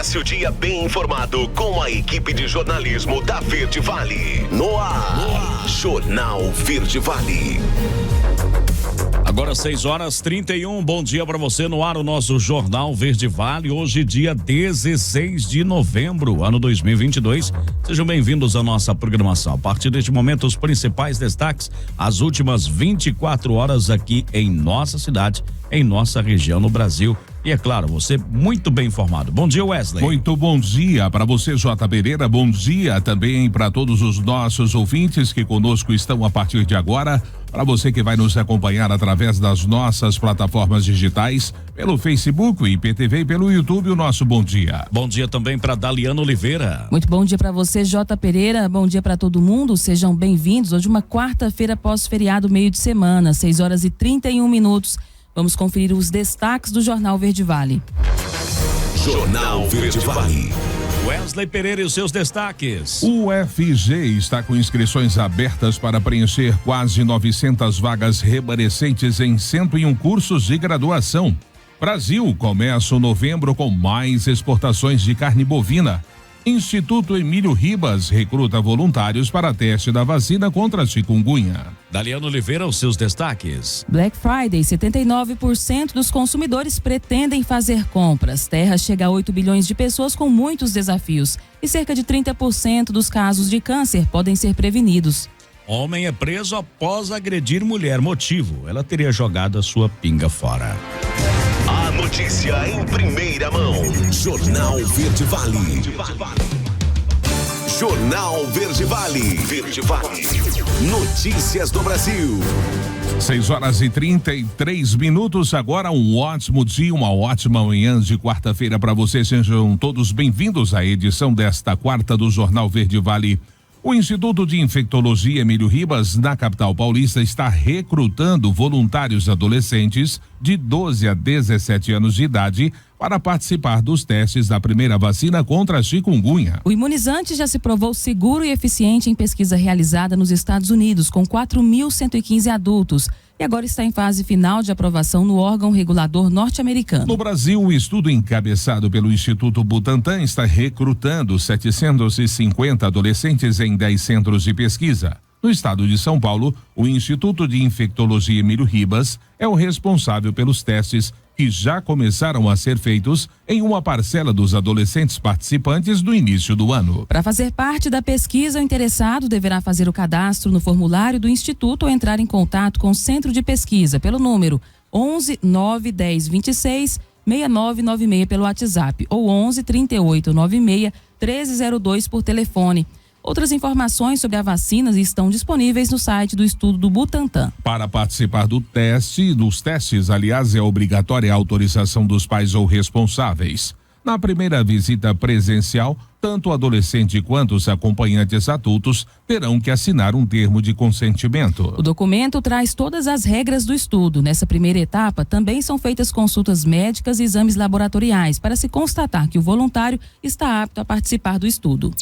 Comece o dia bem informado com a equipe de jornalismo da Verde Vale. No ar, Jornal Verde Vale. Agora 6h31, bom dia para você no ar, o nosso Jornal Verde Vale, hoje dia 16 de novembro, ano 2022. Sejam bem-vindos à nossa programação. A partir deste momento, os principais destaques, as últimas 24 horas aqui em nossa cidade, em nossa região, no Brasil. E é claro, você muito bem informado. Bom dia, Wesley. Muito bom dia para você, J. Pereira. Bom dia também para todos os nossos ouvintes que conosco estão a partir de agora. Para você que vai nos acompanhar através das nossas plataformas digitais, pelo Facebook, o IPTV e pelo YouTube, o nosso bom dia. Bom dia também para Daliana Oliveira. Muito bom dia para você, J. Pereira. Bom dia para todo mundo. Sejam bem-vindos. Hoje uma quarta-feira pós-feriado, meio de semana, 6h31. Vamos conferir os destaques do Jornal Verde Vale. Jornal Verde Vale. Wesley Pereira e os seus destaques. O UFG está com inscrições abertas para preencher quase 900 vagas remanescentes em 101 cursos de graduação. Brasil começa o novembro com mais exportações de carne bovina. Instituto Emílio Ribas recruta voluntários para teste da vacina contra a chikungunya. Daliana Oliveira, os seus destaques. Black Friday, 79% dos consumidores pretendem fazer compras. Terra chega a 8 bilhões de pessoas com muitos desafios. E cerca de 30% dos casos de câncer podem ser prevenidos. Homem é preso após agredir mulher. Motivo: ela teria jogado a sua pinga fora. A notícia em primeira mão. Jornal Verde Vale. Jornal Verde Vale. Verde Vale. Notícias do Brasil. 6h33. Agora um ótimo dia, uma ótima manhã de quarta-feira para vocês. Sejam todos bem-vindos à edição desta quarta do Jornal Verde Vale. O Instituto de Infectologia Emílio Ribas, na capital paulista, está recrutando voluntários adolescentes de 12 a 17 anos de idade para participar dos testes da primeira vacina contra a chikungunya. O imunizante já se provou seguro e eficiente em pesquisa realizada nos Estados Unidos, com 4.115 adultos. E agora está em fase final de aprovação no órgão regulador norte-americano. No Brasil, o estudo encabeçado pelo Instituto Butantan está recrutando 750 adolescentes em 10 centros de pesquisa. No estado de São Paulo, o Instituto de Infectologia Emílio Ribas é o responsável pelos testes que já começaram a ser feitos em uma parcela dos adolescentes participantes do início do ano. Para fazer parte da pesquisa, o interessado deverá fazer o cadastro no formulário do Instituto ou entrar em contato com o centro de pesquisa pelo número 11 910 26 6996 pelo WhatsApp ou 11 38 96 1302 por telefone. Outras informações sobre a vacina estão disponíveis no site do estudo do Butantan. Para participar dos testes, aliás, é obrigatória a autorização dos pais ou responsáveis. Na primeira visita presencial, tanto o adolescente quanto os acompanhantes adultos terão que assinar um termo de consentimento. O documento traz todas as regras do estudo. Nessa primeira etapa, também são feitas consultas médicas e exames laboratoriais para se constatar que o voluntário está apto a participar do estudo.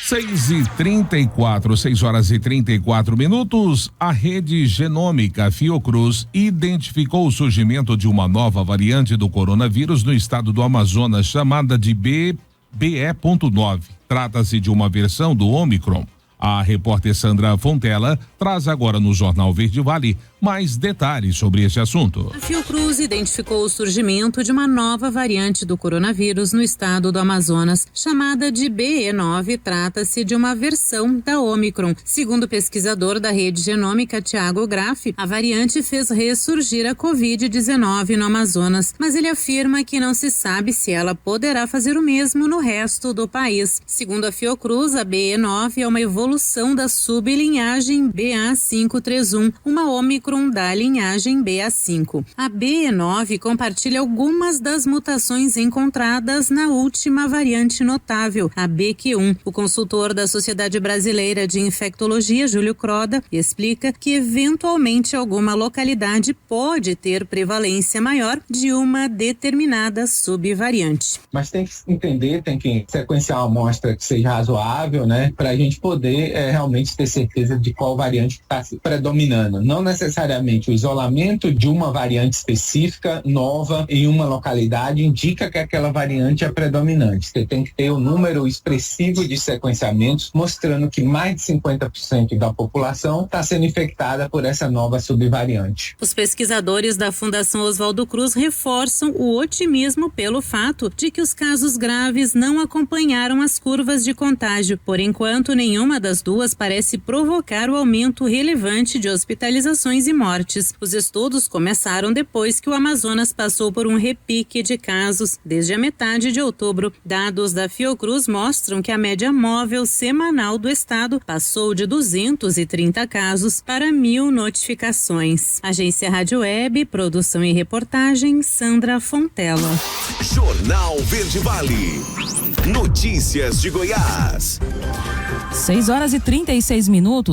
6h34. A rede genômica Fiocruz identificou o surgimento de uma nova variante do coronavírus no estado do Amazonas, chamada de BE.9. Trata-se de uma versão do Omicron. A repórter Sandra Fontela traz agora no Jornal Verde Vale mais detalhes sobre esse assunto. A Fiocruz identificou o surgimento de uma nova variante do coronavírus no estado do Amazonas, chamada de BE.9. Trata-se de uma versão da Omicron. Segundo o pesquisador da rede genômica Thiago Graffi, a variante fez ressurgir a Covid-19 no Amazonas, mas ele afirma que não se sabe se ela poderá fazer o mesmo no resto do país. Segundo a Fiocruz, a BE.9 é uma evolução da sublinhagem BA531, uma Omicron da linhagem BA5. A BE.9 compartilha algumas das mutações encontradas na última variante notável, a BQ1. O consultor da Sociedade Brasileira de Infectologia, Júlio Croda, explica que eventualmente alguma localidade pode ter prevalência maior de uma determinada subvariante. Mas tem que entender, tem que sequenciar uma amostra que seja razoável, né, para a gente poder poder realmente ter certeza de qual variante está predominando. Não necessariamente o isolamento de uma variante específica, nova, em uma localidade, indica que aquela variante é predominante. Você tem que ter um número expressivo de sequenciamentos mostrando que mais de 50% da população está sendo infectada por essa nova subvariante. Os pesquisadores da Fundação Oswaldo Cruz reforçam o otimismo pelo fato de que os casos graves não acompanharam as curvas de contágio. Por enquanto, nenhuma das duas parece provocar o aumento relevante de hospitalizações e mortes. Os estudos começaram depois que o Amazonas passou por um repique de casos desde a metade de outubro. Dados da Fiocruz mostram que a média móvel semanal do estado passou de 230 casos para 1.000 notificações. Agência Rádio Web, produção e reportagem, Sandra Fontela. Jornal Verde Vale. Notícias de Goiás. 6h36.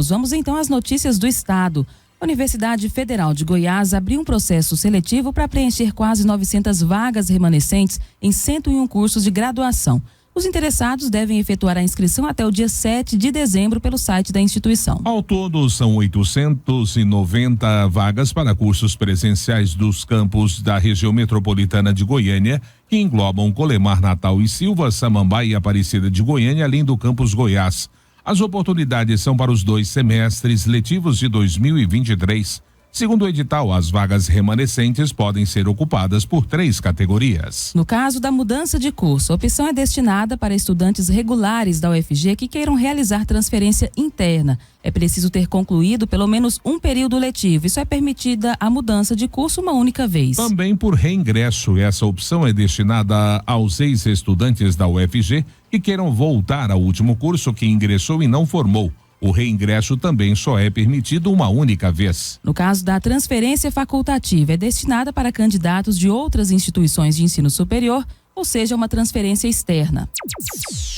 Vamos então às notícias do estado. A Universidade Federal de Goiás abriu um processo seletivo para preencher quase 900 vagas remanescentes em 101 cursos de graduação. Os interessados devem efetuar a inscrição até o dia 7 de dezembro pelo site da instituição. Ao todo, são 890 vagas para cursos presenciais dos campos da região metropolitana de Goiânia, que englobam Colemar, Natal e Silva, Samambaia e Aparecida de Goiânia, além do campus Goiás. As oportunidades são para os 2 semestres letivos de 2023. Segundo o edital, as vagas remanescentes podem ser ocupadas por 3 categorias. No caso da mudança de curso, a opção é destinada para estudantes regulares da UFG que queiram realizar transferência interna. É preciso ter concluído pelo menos um período letivo. Isso é permitida a mudança de curso uma única vez. Também por reingresso. Essa opção é destinada aos ex-estudantes da UFG que queiram voltar ao último curso que ingressou e não formou. O reingresso também só é permitido uma única vez. No caso da transferência facultativa, é destinada para candidatos de outras instituições de ensino superior, ou seja, uma transferência externa.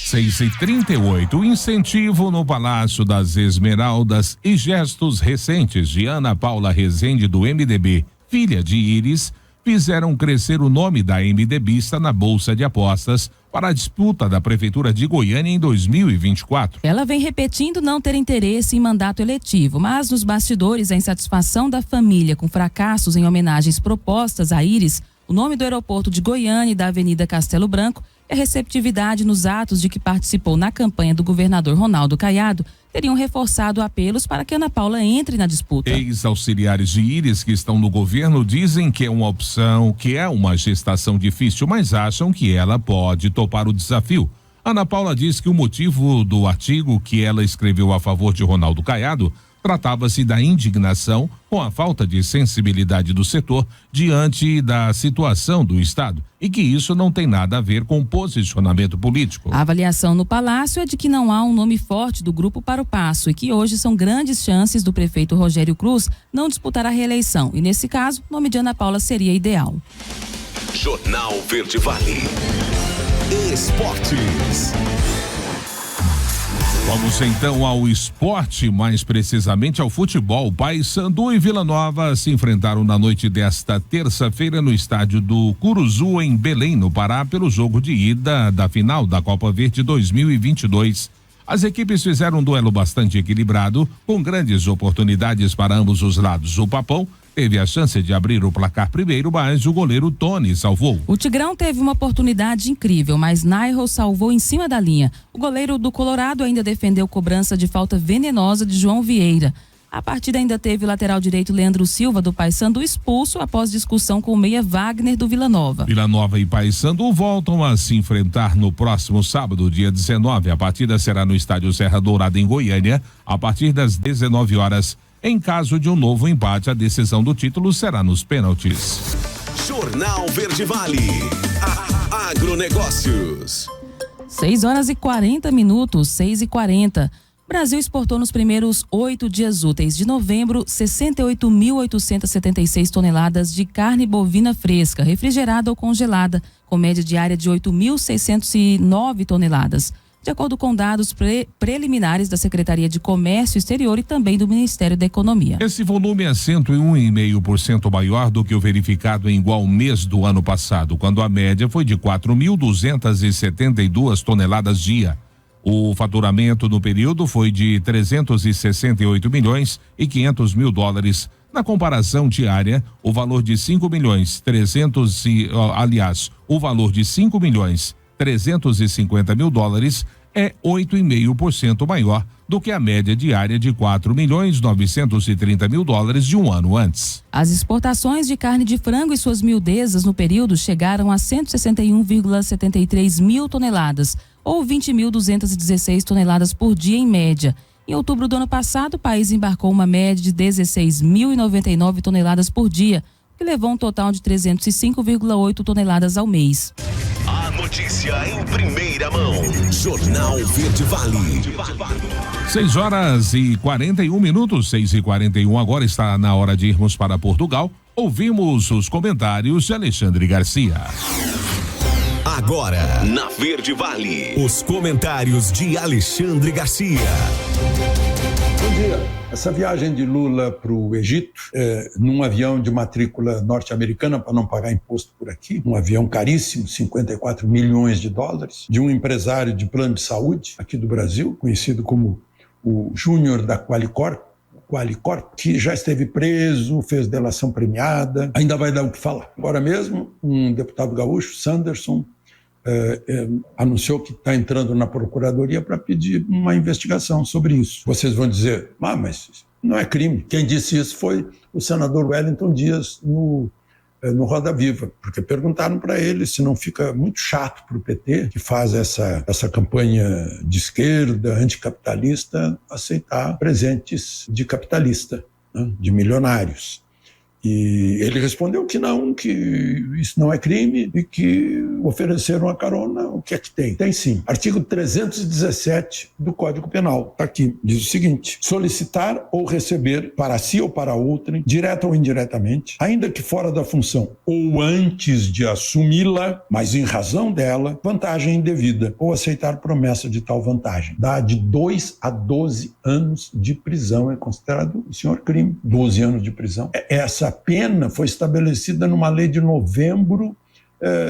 6h38, o incentivo no Palácio das Esmeraldas e gestos recentes de Ana Paula Rezende do MDB, filha de Íris, fizeram crescer o nome da MDBista na Bolsa de Apostas para a disputa da Prefeitura de Goiânia em 2024. Ela vem repetindo não ter interesse em mandato eletivo, mas nos bastidores a insatisfação da família com fracassos em homenagens propostas a Íris, o nome do aeroporto de Goiânia e da Avenida Castelo Branco e a receptividade nos atos de que participou na campanha do governador Ronaldo Caiado teriam reforçado apelos para que Ana Paula entre na disputa. Ex-auxiliares de Íris que estão no governo dizem que é uma opção, que é uma gestação difícil, mas acham que ela pode topar o desafio. Ana Paula diz que o motivo do artigo que ela escreveu a favor de Ronaldo Caiado tratava-se da indignação com a falta de sensibilidade do setor diante da situação do Estado e que isso não tem nada a ver com posicionamento político. A avaliação no Palácio é de que não há um nome forte do grupo para o passo e que hoje são grandes chances do prefeito Rogério Cruz não disputar a reeleição e, nesse caso, o nome de Ana Paula seria ideal. Jornal Verde Vale. Esportes. Vamos então ao esporte, mais precisamente ao futebol. Paysandu e Vila Nova se enfrentaram na noite desta terça-feira no estádio do Curuzu, em Belém, no Pará, pelo jogo de ida da final da Copa Verde 2022. As equipes fizeram um duelo bastante equilibrado, com grandes oportunidades para ambos os lados. O Papão teve a chance de abrir o placar primeiro, mas o goleiro Tony salvou. O Tigrão teve uma oportunidade incrível, mas Nairo salvou em cima da linha. O goleiro do Colorado ainda defendeu cobrança de falta venenosa de João Vieira. A partida ainda teve o lateral direito Leandro Silva do Paysandu expulso após discussão com o meia Wagner do Vila Nova. Vila Nova e Paysandu voltam a se enfrentar no próximo sábado, dia 19. A partida será no estádio Serra Dourada, em Goiânia, a partir das 19 horas. Em caso de um novo empate, a decisão do título será nos pênaltis. Jornal Verde Vale. Agronegócios. 6h40, 6h40. O Brasil exportou nos primeiros 8 dias úteis de novembro 68.876 toneladas de carne bovina fresca, refrigerada ou congelada, com média diária de 8.609 toneladas. De acordo com dados preliminares da Secretaria de Comércio Exterior e também do Ministério da Economia. Esse volume é 101,5% maior do que o verificado em igual mês do ano passado, quando a média foi de 4.272 toneladas dia. O faturamento no período foi de 368 milhões e 500 mil dólares. Na comparação diária, o valor de 5 milhões o valor de 5 milhões 350 mil dólares é 8,5% maior do que a média diária de 4 milhões 930 mil dólares de um ano antes. As exportações de carne de frango e suas miudezas no período chegaram a 161,73 mil toneladas, ou 20.216 toneladas por dia em média. Em outubro do ano passado, o país embarcou uma média de 16.099 toneladas por dia, que levou um total de 305,8 toneladas ao mês. A notícia em primeira mão. Jornal Verde Vale. 6h41, 6h41. Agora está na hora de irmos para Portugal. Ouvimos os comentários de Alexandre Garcia. Agora, na Verde Vale, os comentários de Alexandre Garcia. Bom dia. Essa viagem de Lula para o Egito, num avião de matrícula norte-americana para não pagar imposto por aqui, um avião caríssimo, 54 milhões de dólares, de um empresário de plano de saúde aqui do Brasil, conhecido como o Júnior da Qualicorp, que já esteve preso, fez delação premiada, ainda vai dar o que falar. Agora mesmo, um deputado gaúcho, Sanderson, anunciou que está entrando na procuradoria para pedir uma investigação sobre isso. Vocês vão dizer, mas não é crime. Quem disse isso foi o senador Wellington Dias no Roda Viva, porque perguntaram para ele se não fica muito chato para o PT, que faz essa campanha de esquerda, anticapitalista, aceitar presentes de capitalista, né, de milionários. E ele respondeu que não, que isso não é crime e que ofereceram a carona, o que é que tem? Tem sim. Artigo 317 do Código Penal. Está aqui. Diz o seguinte: solicitar ou receber para si ou para outrem, direta ou indiretamente, ainda que fora da função ou antes de assumi-la, mas em razão dela, vantagem indevida ou aceitar promessa de tal vantagem. Dá de 2 a 12 anos de prisão. É considerado o senhor crime. 12 anos de prisão. Essa pena foi estabelecida numa lei de novembro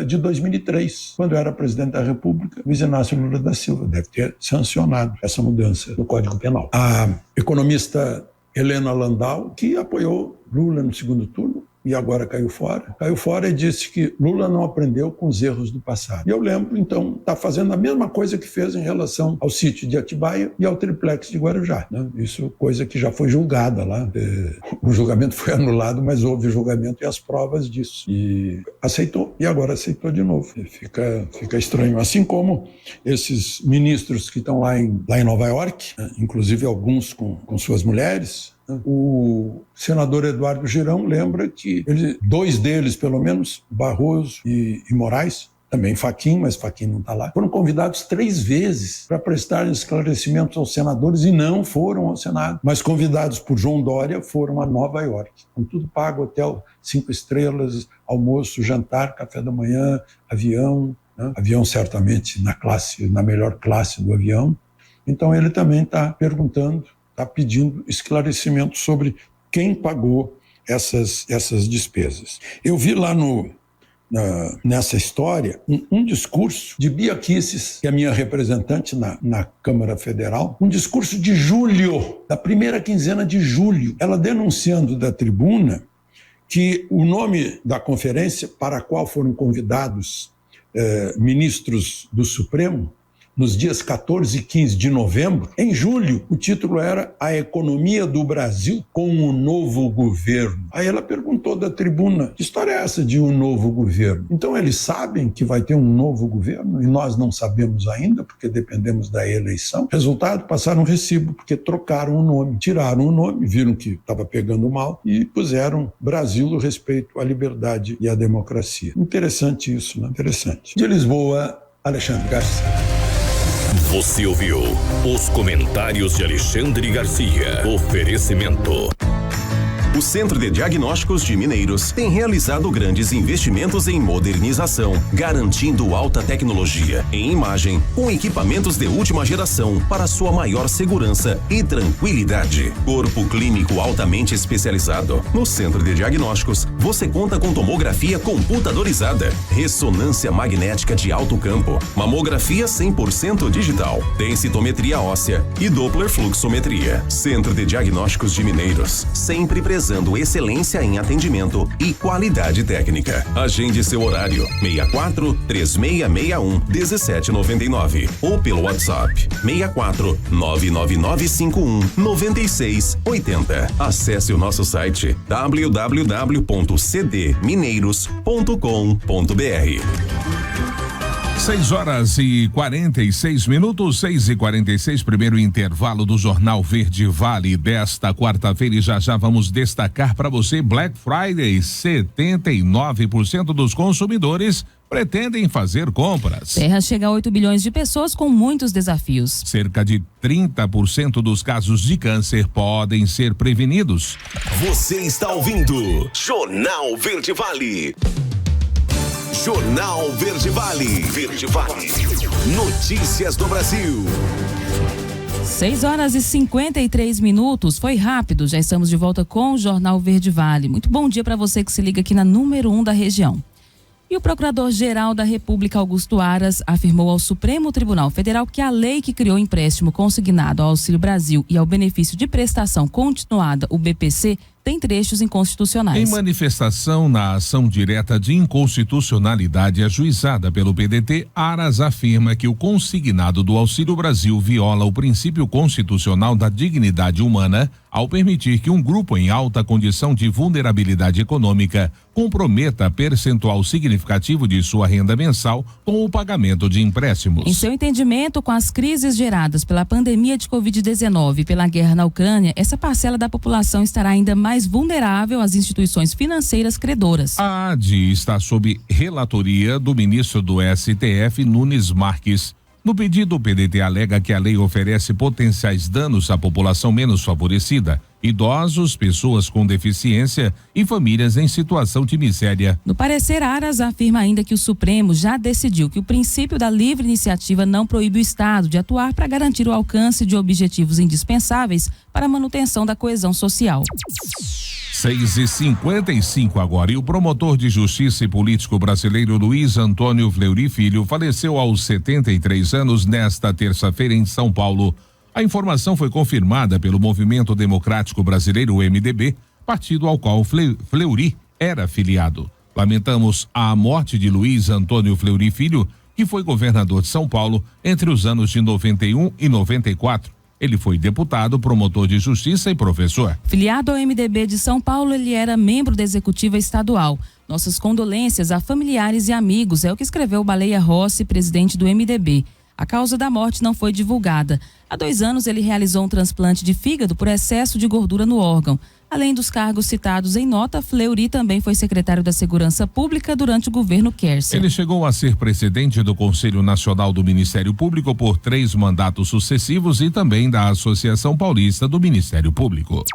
de 2003, quando eu era presidente da República. Luiz Inácio Lula da Silva deve ter sancionado essa mudança no Código Penal. A economista Helena Landau, que apoiou Lula no segundo turno e agora caiu fora e disse que Lula não aprendeu com os erros do passado. E eu lembro, então, está fazendo a mesma coisa que fez em relação ao sítio de Atibaia e ao triplex de Guarujá, né? Isso, coisa que já foi julgada lá. O julgamento foi anulado, mas houve julgamento e as provas disso. E aceitou, e agora aceitou de novo. Fica estranho. Assim como esses ministros que estão lá em Nova York, né? Inclusive alguns com suas mulheres. O senador Eduardo Girão lembra que dois deles, pelo menos, Barroso e Moraes, também Fachin, mas Fachin não está lá, foram convidados 3 vezes para prestar esclarecimentos aos senadores e não foram ao Senado, mas convidados por João Dória foram a Nova York. Com tudo pago, hotel 5 estrelas, almoço, jantar, café da manhã, avião, né? Avião certamente na melhor classe do avião. Então ele também está pedindo esclarecimento sobre quem pagou essas despesas. Eu vi lá nessa história um discurso de Bia Kicis, que é minha representante na Câmara Federal, um discurso de julho, da primeira quinzena de julho, ela denunciando da tribuna que o nome da conferência para a qual foram convidados ministros do Supremo, nos dias 14 e 15 de novembro, em julho, o título era A Economia do Brasil com o Novo Governo. Aí ela perguntou da tribuna, que história é essa de um novo governo? Então eles sabem que vai ter um novo governo e nós não sabemos ainda, porque dependemos da eleição. Resultado, passaram um recibo, porque trocaram o nome, tiraram o nome, viram que estava pegando mal e puseram Brasil no respeito à liberdade e à democracia. Interessante isso, né? Interessante. De Lisboa, Alexandre Garcia. Você ouviu os comentários de Alexandre Garcia. Oferecimento O Centro de Diagnósticos de Mineiros tem realizado grandes investimentos em modernização, garantindo alta tecnologia em imagem com equipamentos de última geração para sua maior segurança e tranquilidade. Corpo clínico altamente especializado. No Centro de Diagnósticos, você conta com tomografia computadorizada, ressonância magnética de alto campo, mamografia 100% digital, densitometria óssea e Doppler fluxometria. Centro de Diagnósticos de Mineiros, sempre prezando excelência em atendimento e qualidade técnica. Agende seu horário 64 3661 1799 ou pelo WhatsApp 64 99951 9680. Acesse o nosso site www.cdmineiros.com.br. 6h46, 6h46, primeiro intervalo do Jornal Verde Vale desta quarta-feira, e já vamos destacar para você Black Friday. 79% dos consumidores pretendem fazer compras. Terra chega a 8 bilhões de pessoas com muitos desafios. Cerca de 30% dos casos de câncer podem ser prevenidos. Você está ouvindo Jornal Verde Vale. Jornal Verde Vale. Verde Vale. Notícias do Brasil. 6h53. Foi rápido, já estamos de volta com o Jornal Verde Vale. Muito bom dia para você que se liga aqui na número 1 da região. E o Procurador-Geral da República, Augusto Aras, afirmou ao Supremo Tribunal Federal que a lei que criou o empréstimo consignado ao Auxílio Brasil e ao benefício de prestação continuada, o BPC, tem trechos inconstitucionais. Em manifestação na ação direta de inconstitucionalidade ajuizada pelo PDT, Aras afirma que o consignado do Auxílio Brasil viola o princípio constitucional da dignidade humana ao permitir que um grupo em alta condição de vulnerabilidade econômica comprometa percentual significativo de sua renda mensal com o pagamento de empréstimos. Em seu entendimento, com as crises geradas pela pandemia de Covid-19 e pela guerra na Ucrânia, essa parcela da população estará ainda mais vulnerável às instituições financeiras credoras. A AD está sob relatoria do ministro do STF, Nunes Marques. No pedido, o PDT alega que a lei oferece potenciais danos à população menos favorecida, idosos, pessoas com deficiência e famílias em situação de miséria. No parecer, Aras afirma ainda que o Supremo já decidiu que o princípio da livre iniciativa não proíbe o Estado de atuar para garantir o alcance de objetivos indispensáveis para a manutenção da coesão social. 6h55 agora, e o promotor de justiça e político brasileiro Luiz Antônio Fleury Filho faleceu aos 73 anos nesta terça-feira em São Paulo. A informação foi confirmada pelo Movimento Democrático Brasileiro, o MDB, partido ao qual Fleury era filiado. Lamentamos a morte de Luiz Antônio Fleury Filho, que foi governador de São Paulo entre os anos de 91 e 94. Ele foi deputado, promotor de justiça e professor. Filiado ao MDB de São Paulo, ele era membro da executiva estadual. Nossas condolências a familiares e amigos, é o que escreveu Baleia Rossi, presidente do MDB. A causa da morte não foi divulgada. Há 2 anos ele realizou um transplante de fígado por excesso de gordura no órgão. Além dos cargos citados em nota, Fleury também foi secretário da Segurança Pública durante o governo Quércia. Ele chegou a ser presidente do Conselho Nacional do Ministério Público por 3 mandatos sucessivos e também da Associação Paulista do Ministério Público.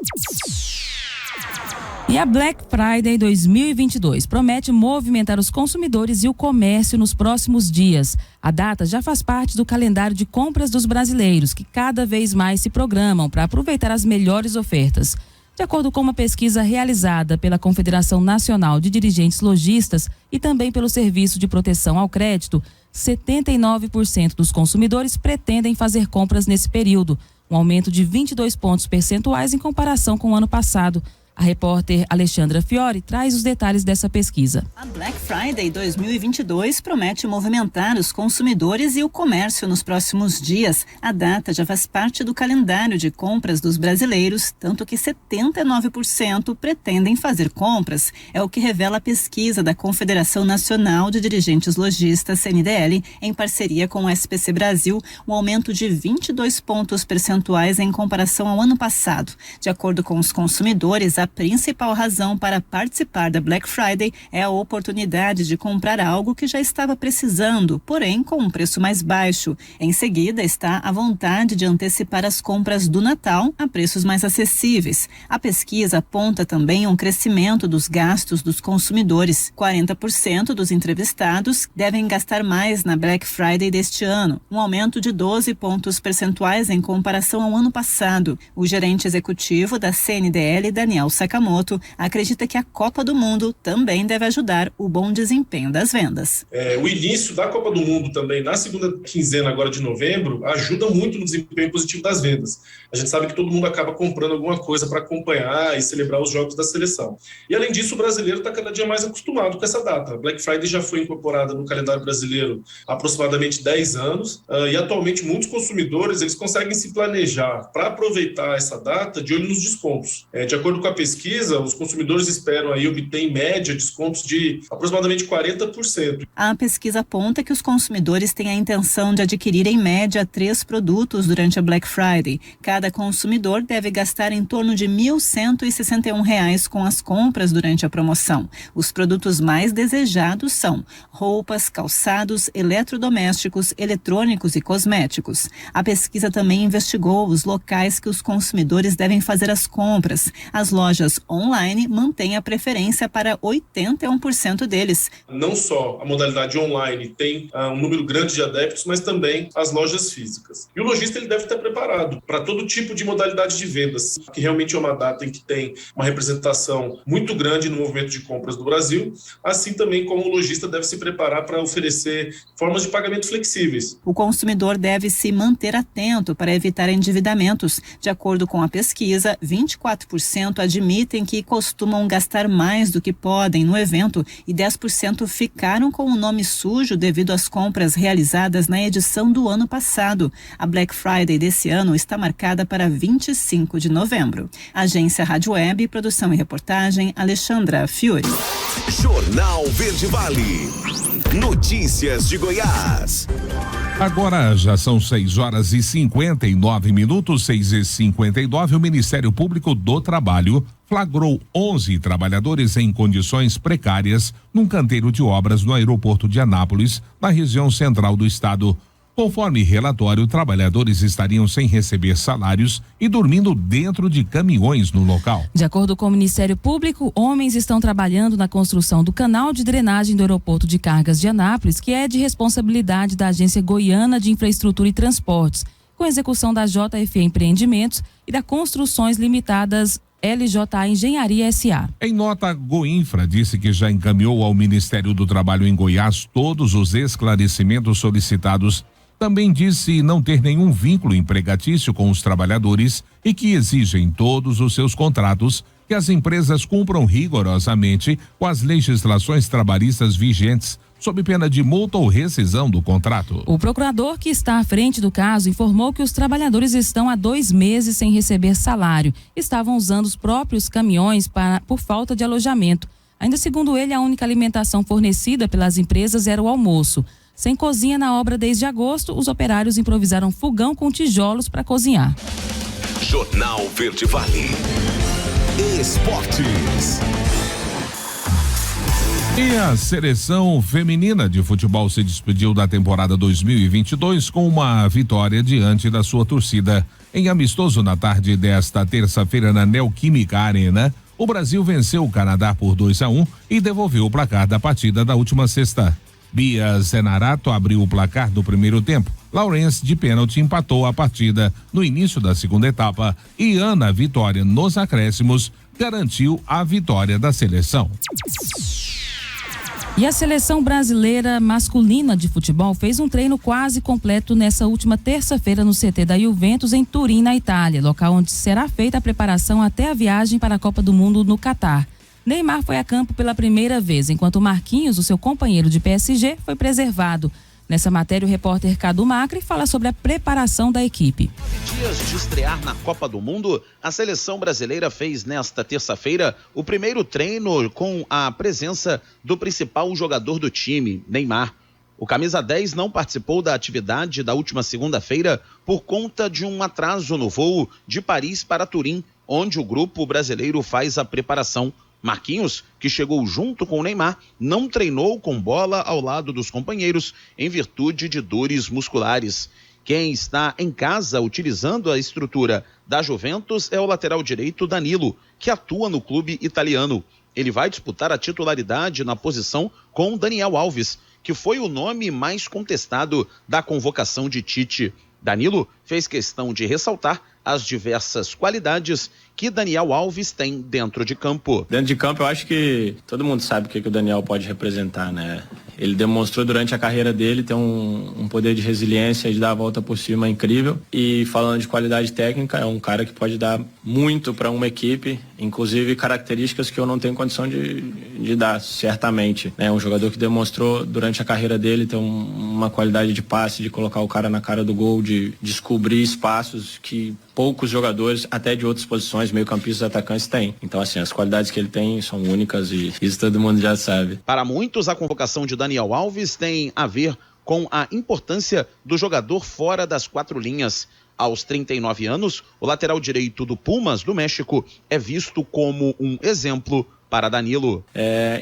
E a Black Friday 2022 promete movimentar os consumidores e o comércio nos próximos dias. A data já faz parte do calendário de compras dos brasileiros, que cada vez mais se programam para aproveitar as melhores ofertas. De acordo com uma pesquisa realizada pela Confederação Nacional de Dirigentes Lojistas e também pelo Serviço de Proteção ao Crédito, 79% dos consumidores pretendem fazer compras nesse período, um aumento de 22 pontos percentuais em comparação com o ano passado. A repórter Alexandra Fiore traz os detalhes dessa pesquisa. A Black Friday 2022 promete movimentar os consumidores e o comércio nos próximos dias. A data já faz parte do calendário de compras dos brasileiros, tanto que 79% pretendem fazer compras. É o que revela a pesquisa da Confederação Nacional de Dirigentes Lojistas, CNDL, em parceria com o SPC Brasil, um aumento de 22 pontos percentuais em comparação ao ano passado. De acordo com os consumidores, a principal razão para participar da Black Friday é a oportunidade de comprar algo que já estava precisando, porém com um preço mais baixo. Em seguida está a vontade de antecipar as compras do Natal a preços mais acessíveis. A pesquisa aponta também um crescimento dos gastos dos consumidores. 40% dos entrevistados devem gastar mais na Black Friday deste ano, um aumento de 12 pontos percentuais em comparação ao ano passado. O gerente executivo da CNDL, Daniel Sakamoto, acredita que a Copa do Mundo também deve ajudar o bom desempenho das vendas. O início da Copa do Mundo também, na segunda quinzena agora de novembro, ajuda muito no desempenho positivo das vendas. A gente sabe que todo mundo acaba comprando alguma coisa para acompanhar e celebrar os jogos da seleção. E além disso, o brasileiro está cada dia mais acostumado com essa data. A Black Friday já foi incorporada no calendário brasileiro há aproximadamente 10 anos e atualmente muitos consumidores eles conseguem se planejar para aproveitar essa data de olho nos descontos. De acordo com a pesquisa, os consumidores esperam aí obter em média descontos de aproximadamente 40%. A pesquisa aponta que os consumidores têm a intenção de adquirir em média 3 produtos durante a Black Friday. Cada consumidor deve gastar em torno de R$ 1.161 com as compras durante a promoção. Os produtos mais desejados são roupas, calçados, eletrodomésticos, eletrônicos e cosméticos. A pesquisa também investigou os locais que os consumidores devem fazer as compras. As lojas online mantêm a preferência para 81% deles. Não só a modalidade online tem um número grande de adeptos, mas também as lojas físicas. E o lojista ele deve estar preparado para todo tipo de modalidade de vendas, que realmente é uma data em que tem uma representação muito grande no movimento de compras do Brasil, assim também como o lojista deve se preparar para oferecer formas de pagamento flexíveis. O consumidor deve se manter atento para evitar endividamentos. De acordo com a pesquisa, 24% admitem que costumam gastar mais do que podem no evento e 10% ficaram com o nome sujo devido às compras realizadas na edição do ano passado. A Black Friday desse ano está marcada para 25 de novembro. Agência Rádio Web, produção e reportagem, Alexandra Fiore. Jornal Verde Vale. Notícias de Goiás. Agora já são 6h59, 6h59. O Ministério Público do Trabalho flagrou 11 trabalhadores em condições precárias num canteiro de obras no aeroporto de Anápolis, na região central do estado. Conforme relatório, trabalhadores estariam sem receber salários e dormindo dentro de caminhões no local. De acordo com o Ministério Público, homens estão trabalhando na construção do canal de drenagem do aeroporto de cargas de Anápolis, que é de responsabilidade da Agência Goiana de Infraestrutura e Transportes, com execução da JFE Empreendimentos e da Construções Limitadas LJA Engenharia S.A. Em nota, Goinfra disse que já encaminhou ao Ministério do Trabalho em Goiás todos os esclarecimentos solicitados. Também disse não ter nenhum vínculo empregatício com os trabalhadores e que exige em todos os seus contratos que as empresas cumpram rigorosamente com as legislações trabalhistas vigentes, sob pena de multa ou rescisão do contrato. O procurador que está à frente do caso informou que os trabalhadores estão há 2 meses sem receber salário. Estavam usando os próprios caminhões por falta de alojamento. Ainda segundo ele, a única alimentação fornecida pelas empresas era o almoço. Sem cozinha na obra desde agosto, os operários improvisaram fogão com tijolos para cozinhar. Jornal Verde Vale. Esportes. E a seleção feminina de futebol se despediu da temporada 2022 com uma vitória diante da sua torcida. Em amistoso na tarde desta terça-feira na Neoquímica Arena, o Brasil venceu o Canadá por 2-1 e devolveu o placar da partida da última sexta. Bia Zenarato abriu o placar do primeiro tempo. Laurence, de pênalti, empatou a partida no início da segunda etapa e Ana Vitória, nos acréscimos, garantiu a vitória da seleção. E a seleção brasileira masculina de futebol fez um treino quase completo nessa última terça-feira no CT da Juventus, em Turim, na Itália, local onde será feita a preparação até a viagem para a Copa do Mundo no Catar. Neymar foi a campo pela primeira vez, enquanto Marquinhos, o seu companheiro de PSG, foi preservado. Nessa matéria, o repórter Cadu Macri fala sobre a preparação da equipe. 9 dias de estrear na Copa do Mundo, a seleção brasileira fez nesta terça-feira o primeiro treino com a presença do principal jogador do time, Neymar. O camisa 10 não participou da atividade da última segunda-feira por conta de um atraso no voo de Paris para Turim, onde o grupo brasileiro faz a preparação. Marquinhos, que chegou junto com o Neymar, não treinou com bola ao lado dos companheiros em virtude de dores musculares. Quem está em casa utilizando a estrutura da Juventus é o lateral direito Danilo, que atua no clube italiano. Ele vai disputar a titularidade na posição com Daniel Alves, que foi o nome mais contestado da convocação de Tite. Danilo fez questão de ressaltar as diversas qualidades que Daniel Alves tem dentro de campo. Dentro de campo, eu acho que todo mundo sabe o que o Daniel pode representar, né? Ele demonstrou durante a carreira dele ter um poder de resiliência, de dar a volta por cima incrível. E falando de qualidade técnica, é um cara que pode dar muito para uma equipe, inclusive características que eu não tenho condição de dar, certamente. É um jogador que demonstrou durante a carreira dele ter uma qualidade de passe, de colocar o cara na cara do gol, de descobrir espaços que poucos jogadores, até de outras posições, meio-campistas, atacantes, têm. Então, assim, as qualidades que ele tem são únicas e isso todo mundo já sabe. Para muitos, a convocação de Daniel Alves tem a ver com a importância do jogador fora das quatro linhas. Aos 39 anos, o lateral direito do Pumas, do México, é visto como um exemplo para Danilo.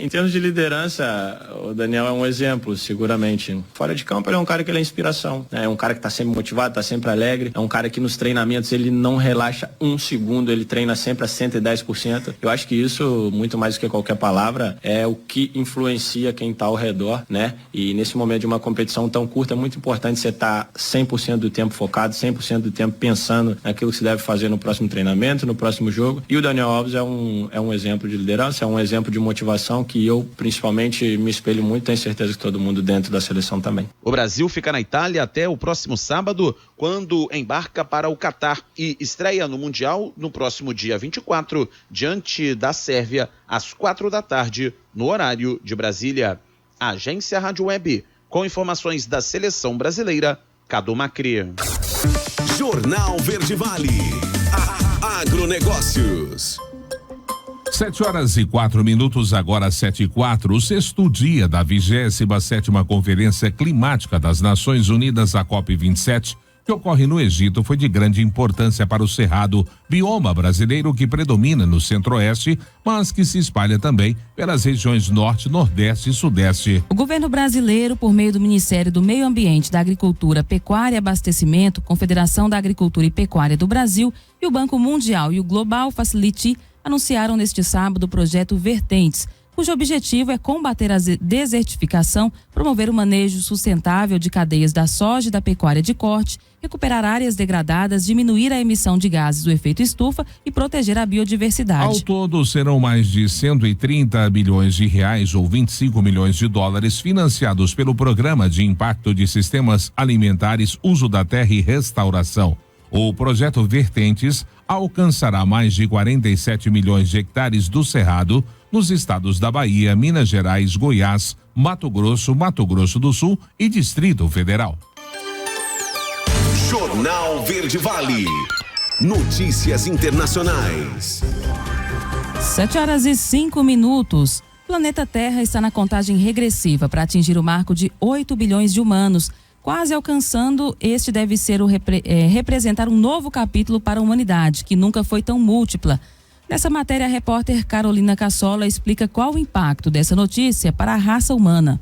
Em termos de liderança, o Daniel é um exemplo, seguramente. Fora de campo, ele é um cara que ele é inspiração. É um cara que está sempre motivado, está sempre alegre. É um cara que nos treinamentos ele não relaxa um segundo, ele treina sempre a 110%. Eu acho que isso, muito mais do que qualquer palavra, é o que influencia quem está ao redor, né? E nesse momento de uma competição tão curta, é muito importante você estar 100% do tempo focado, 100% do tempo pensando naquilo que se deve fazer no próximo treinamento, no próximo jogo. E o Daniel Alves é um exemplo de liderança, é um exemplo de motivação que eu, principalmente, me espelho muito, tenho certeza que todo mundo dentro da seleção também. O Brasil fica na Itália até o próximo sábado, quando embarca para o Catar e estreia no Mundial no próximo dia 24, diante da Sérvia, às 4h, no horário de Brasília. Agência Rádio Web, com informações da seleção brasileira, Cadu Macri. Jornal Verde Vale. Agronegócios. 7h04, agora 7h04, o sexto dia da 27ª Conferência Climática das Nações Unidas, a COP27, que ocorre no Egito, foi de grande importância para o cerrado, bioma brasileiro que predomina no centro-oeste, mas que se espalha também pelas regiões norte, nordeste e sudeste. O governo brasileiro, por meio do Ministério do Meio Ambiente, da Agricultura, Pecuária e Abastecimento, Confederação da Agricultura e Pecuária do Brasil e o Banco Mundial e o Global Facility, anunciaram neste sábado o projeto Vertentes, cujo objetivo é combater a desertificação, promover o manejo sustentável de cadeias da soja e da pecuária de corte, recuperar áreas degradadas, diminuir a emissão de gases do efeito estufa e proteger a biodiversidade. Ao todo, serão mais de 130 bilhões de reais ou 25 milhões de dólares financiados pelo Programa de Impacto de Sistemas Alimentares, Uso da Terra e Restauração. O projeto Vertentes alcançará mais de 47 milhões de hectares do Cerrado, nos estados da Bahia, Minas Gerais, Goiás, Mato Grosso do Sul e Distrito Federal. Jornal Verde Vale. Notícias internacionais. 7h05. Planeta Terra está na contagem regressiva para atingir o marco de 8 bilhões de humanos. Quase alcançando, este deve ser representar um novo capítulo para a humanidade, que nunca foi tão múltipla. Nessa matéria, a repórter Carolina Cassola explica qual o impacto dessa notícia para a raça humana.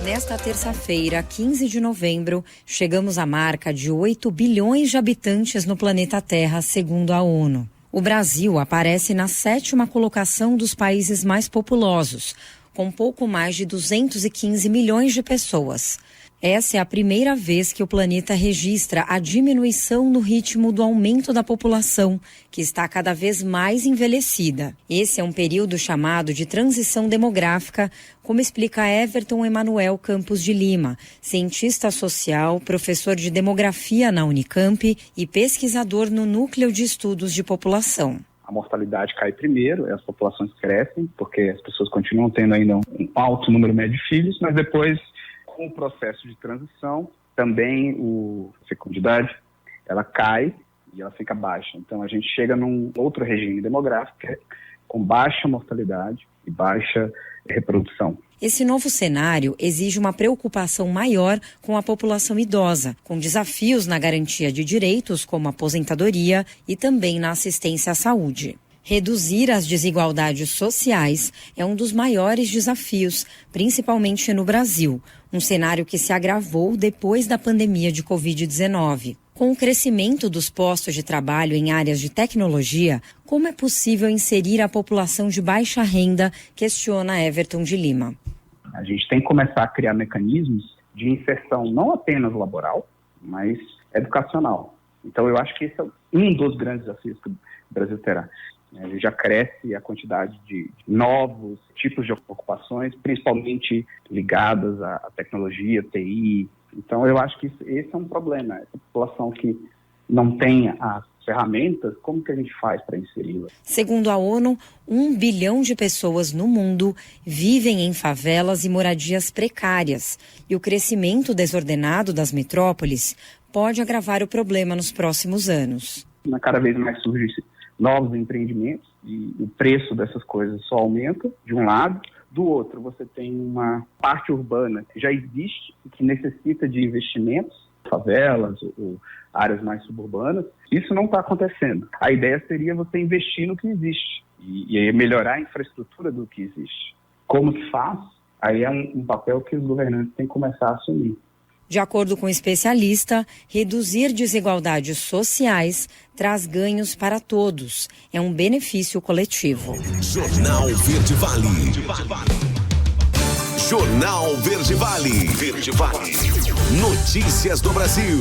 Nesta terça-feira, 15 de novembro, chegamos à marca de 8 bilhões de habitantes no planeta Terra, segundo a ONU. O Brasil aparece na 7ª colocação dos países mais populosos, com pouco mais de 215 milhões de pessoas. Essa é a primeira vez que o planeta registra a diminuição no ritmo do aumento da população, que está cada vez mais envelhecida. Esse é um período chamado de transição demográfica, como explica Everton Emanuel Campos de Lima, cientista social, professor de demografia na Unicamp e pesquisador no Núcleo de Estudos de População. A mortalidade cai primeiro, as populações crescem, porque as pessoas continuam tendo ainda um alto número médio de filhos, mas depois, com o processo de transição, também a fecundidade, ela cai e ela fica baixa. Então a gente chega num outro regime demográfico com baixa mortalidade e baixa reprodução. Esse novo cenário exige uma preocupação maior com a população idosa, com desafios na garantia de direitos como aposentadoria e também na assistência à saúde. Reduzir as desigualdades sociais é um dos maiores desafios, principalmente no Brasil, um cenário que se agravou depois da pandemia de Covid-19. Com o crescimento dos postos de trabalho em áreas de tecnologia, como é possível inserir a população de baixa renda, questiona Everton de Lima. A gente tem que começar a criar mecanismos de inserção não apenas laboral, mas educacional. Então eu acho que esse é um dos grandes desafios que o Brasil terá. Já cresce a quantidade de novos tipos de ocupações, principalmente ligadas à tecnologia, TI. Então, eu acho que esse é um problema. Essa população que não tem as ferramentas, como que a gente faz para inseri-la? Segundo a ONU, 1 bilhão de pessoas no mundo vivem em favelas e moradias precárias. E o crescimento desordenado das metrópoles pode agravar o problema nos próximos anos. Cada vez mais surgem novos empreendimentos e o preço dessas coisas só aumenta, de um lado. Do outro, você tem uma parte urbana que já existe e que necessita de investimentos, favelas ou áreas mais suburbanas. Isso não está acontecendo. A ideia seria você investir no que existe e melhorar a infraestrutura do que existe. Como se faz? Aí é um papel que os governantes têm que começar a assumir. De acordo com o especialista, reduzir desigualdades sociais traz ganhos para todos. É um benefício coletivo. Jornal Verde Vale. Jornal Verde Vale. Verde Vale. Notícias do Brasil.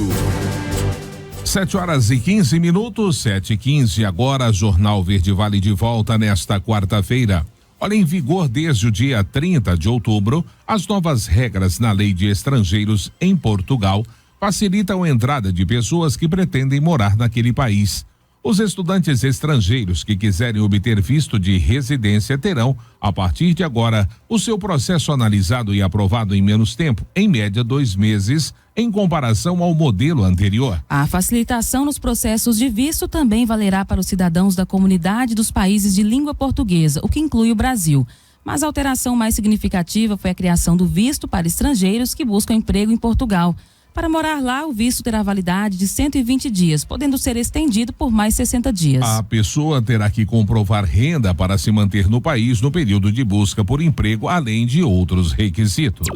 7h15, 7h15. Agora, Jornal Verde Vale de volta nesta quarta-feira. Olha, em vigor desde o dia 30 de outubro, as novas regras na Lei de Estrangeiros em Portugal facilitam a entrada de pessoas que pretendem morar naquele país. Os estudantes estrangeiros que quiserem obter visto de residência terão, a partir de agora, o seu processo analisado e aprovado em menos tempo, em média 2 meses, em comparação ao modelo anterior. A facilitação nos processos de visto também valerá para os cidadãos da comunidade dos países de língua portuguesa, o que inclui o Brasil. Mas a alteração mais significativa foi a criação do visto para estrangeiros que buscam emprego em Portugal. Para morar lá, o visto terá validade de 120 dias, podendo ser estendido por mais 60 dias. A pessoa terá que comprovar renda para se manter no país no período de busca por emprego, além de outros requisitos.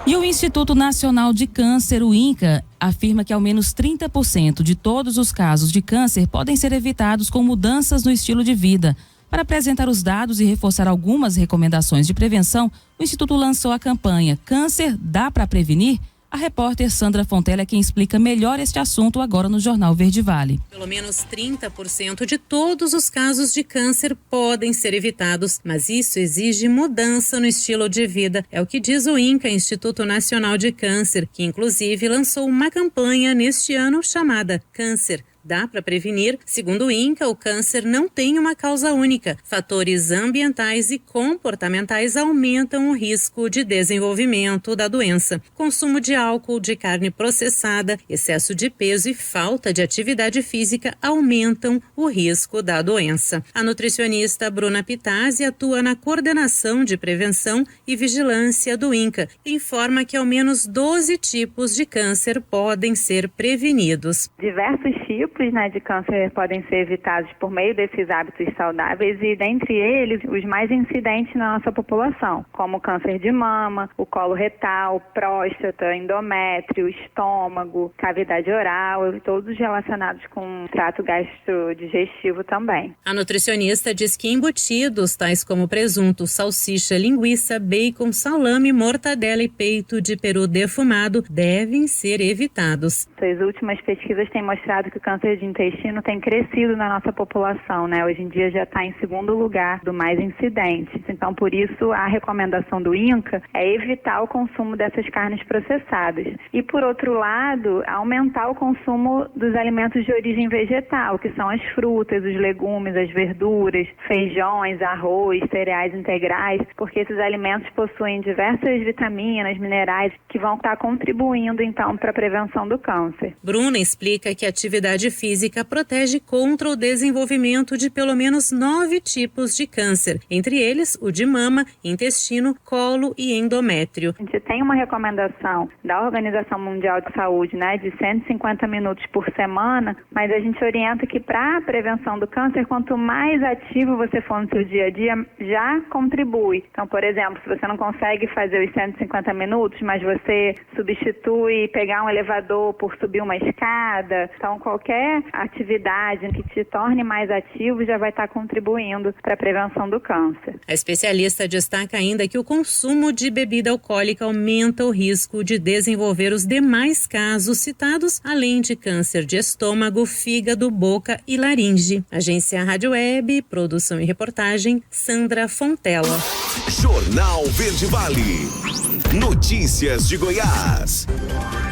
E o Instituto Nacional de Câncer, o INCA, afirma que ao menos 30% de todos os casos de câncer podem ser evitados com mudanças no estilo de vida. Para apresentar os dados e reforçar algumas recomendações de prevenção, o Instituto lançou a campanha Câncer Dá para Prevenir? A repórter Sandra Fontella é quem explica melhor este assunto agora no Jornal Verde Vale. Pelo menos 30% de todos os casos de câncer podem ser evitados, mas isso exige mudança no estilo de vida. É o que diz o INCA, Instituto Nacional de Câncer, que inclusive lançou uma campanha neste ano chamada Câncer Dá para Prevenir? Segundo o INCA, o câncer não tem uma causa única. Fatores ambientais e comportamentais aumentam o risco de desenvolvimento da doença. Consumo de álcool, de carne processada, excesso de peso e falta de atividade física aumentam o risco da doença. A nutricionista Bruna Pitazzi atua na coordenação de prevenção e vigilância do INCA e informa que ao menos 12 tipos de câncer podem ser prevenidos. Diversos tipos de câncer podem ser evitados por meio desses hábitos saudáveis e, dentre eles, os mais incidentes na nossa população, como o câncer de mama, o colo retal, próstata, endométrio, estômago, cavidade oral e todos relacionados com o trato gastrodigestivo também. A nutricionista diz que embutidos, tais como presunto, salsicha, linguiça, bacon, salame, mortadela e peito de peru defumado, devem ser evitados. As últimas pesquisas têm mostrado que o câncer de intestino tem crescido na nossa população, Hoje em dia já está em segundo lugar do mais incidentes. Então, por isso, a recomendação do INCA é evitar o consumo dessas carnes processadas. E, por outro lado, aumentar o consumo dos alimentos de origem vegetal, que são as frutas, os legumes, as verduras, feijões, arroz, cereais integrais, porque esses alimentos possuem diversas vitaminas, minerais, que vão estar contribuindo, então, para a prevenção do câncer. Bruna explica que a atividade atividade física protege contra o desenvolvimento de pelo menos 9 tipos de câncer, entre eles o de mama, intestino, colo e endométrio. A gente tem uma recomendação da Organização Mundial de Saúde, né, de 150 minutos por semana, mas a gente orienta que para a prevenção do câncer, quanto mais ativo você for no seu dia a dia, já contribui. Então, por exemplo, se você não consegue fazer os 150 minutos, mas você substitui pegar um elevador por subir uma escada, então qualquer atividade que te torne mais ativo já vai estar contribuindo para a prevenção do câncer. A especialista destaca ainda que o consumo de bebida alcoólica aumenta o risco de desenvolver os demais casos citados, além de câncer de estômago, fígado, boca e laringe. Agência Rádio Web, produção e reportagem, Sandra Fontela. Jornal Verde Vale. Notícias de Goiás.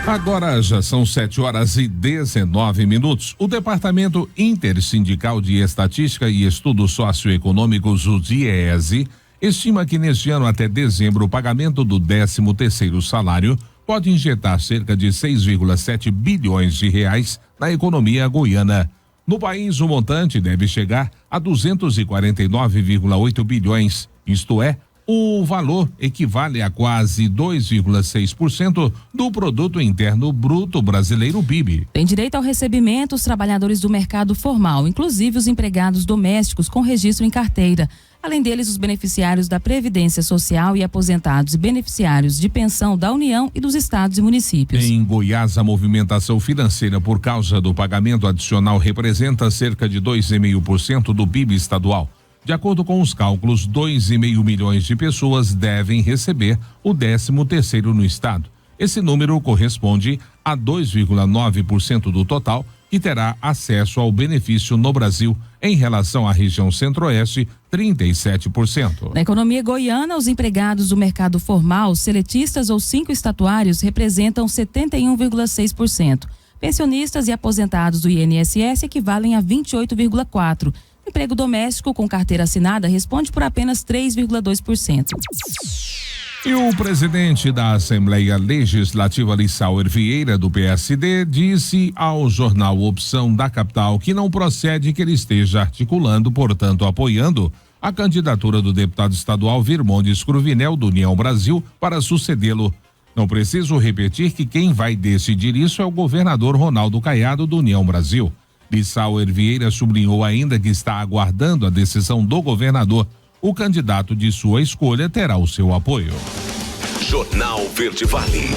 Agora já são 7h19. O Departamento Intersindical de Estatística e Estudos Socioeconômicos, o DIEESE, estima que neste ano até dezembro o pagamento do 13º salário pode injetar cerca de 6,7 bilhões de reais na economia goiana. No país, o montante deve chegar a 249,8 bilhões, isto é, o valor equivale a quase 2,6% do Produto Interno Bruto Brasileiro, PIB. Tem direito ao recebimento os trabalhadores do mercado formal, inclusive os empregados domésticos com registro em carteira. Além deles, os beneficiários da Previdência Social e aposentados e beneficiários de pensão da União e dos estados e municípios. Em Goiás, a movimentação financeira por causa do pagamento adicional representa cerca de 2,5% do PIB estadual. De acordo com os cálculos, 2,5 milhões de pessoas devem receber o 13º no estado. Esse número corresponde a 2,9% do total que terá acesso ao benefício no Brasil. Em relação à região centro-oeste, 37%. Na economia goiana, os empregados do mercado formal, seletistas ou 5 estatuários representam 71,6%. Pensionistas e aposentados do INSS equivalem a 28,4%. Emprego doméstico com carteira assinada responde por apenas 3,2%. E o presidente da Assembleia Legislativa, Lissauer Vieira, do PSD, disse ao jornal Opção da Capital que não procede que ele esteja articulando, portanto apoiando, a candidatura do deputado estadual Virmondes Cruvinel, do União Brasil, para sucedê-lo. Não preciso repetir que quem vai decidir isso é o governador Ronaldo Caiado, do União Brasil. Lissauer Vieira sublinhou ainda que está aguardando a decisão do governador. O candidato de sua escolha terá o seu apoio. Jornal Verde Vale.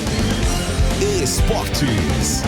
Esportes.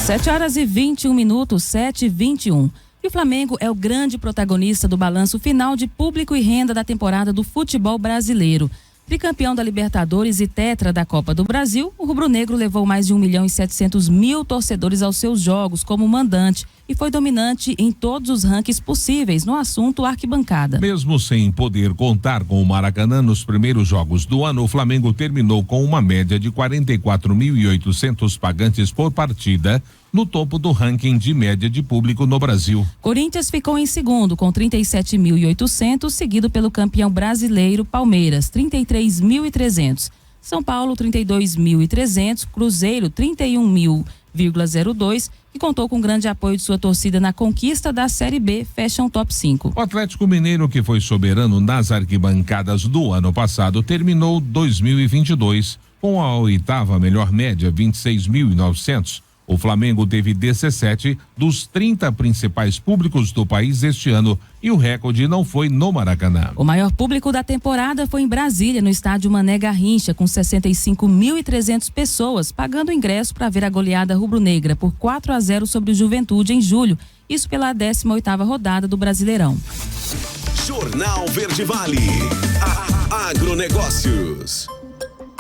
7h21, 7h21. E o Flamengo é o grande protagonista do balanço final de público e renda da temporada do futebol brasileiro. Tricampeão da Libertadores e tetra da Copa do Brasil, o rubro-negro levou mais de 1.700.000 torcedores aos seus jogos como mandante e foi dominante em todos os rankings possíveis no assunto arquibancada. Mesmo sem poder contar com o Maracanã nos primeiros jogos do ano, o Flamengo terminou com uma média de 44.800 pagantes por partida, no topo do ranking de média de público no Brasil. Corinthians ficou em segundo com 37.800, seguido pelo campeão brasileiro Palmeiras, 33.300. São Paulo, 32.300, Cruzeiro, 31.002, que contou com grande apoio de sua torcida na conquista da Série B, fecham top 5. O Atlético Mineiro, que foi soberano nas arquibancadas do ano passado, terminou 2022 com a 8ª melhor média, 26.900. O Flamengo teve 17 dos 30 principais públicos do país este ano e o recorde não foi no Maracanã. O maior público da temporada foi em Brasília, no estádio Mané Garrincha, com 65.300 pessoas pagando ingresso para ver a goleada rubro-negra por 4-0 sobre o Juventude em julho. Isso pela 18ª rodada do Brasileirão. Jornal Verde Vale. Agronegócios.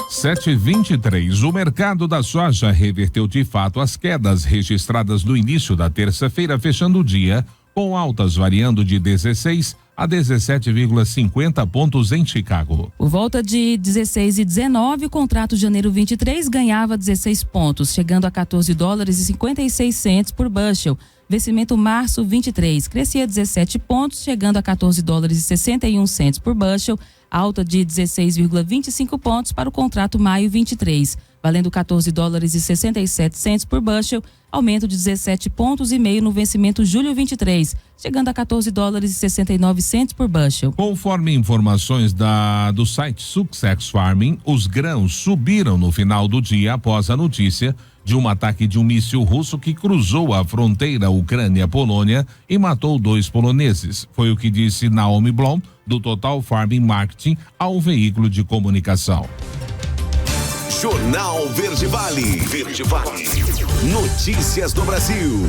7h23. O mercado da soja reverteu de fato as quedas registradas no início da terça-feira, fechando o dia com altas variando de 16 a 17,50 pontos em Chicago. Por volta de 16,19, o contrato de janeiro 23 ganhava 16 pontos, chegando a $14,56 por bushel. Vencimento março 23 crescia 17 pontos, chegando a $14,61 por bushel, alta de 16,25 pontos para o contrato maio 23. valendo $14,67 por bushel, aumento de 17,5 pontos no vencimento julho 23, chegando a $14,69 por bushel. Conforme informações do site Success Farming, os grãos subiram no final do dia após a notícia de um ataque de um míssil russo que cruzou a fronteira Ucrânia-Polônia e matou 2 poloneses. Foi o que disse Naomi Blom, do Total Farming Marketing, ao veículo de comunicação. Jornal Verde Vale. Verde Vale. Notícias do Brasil.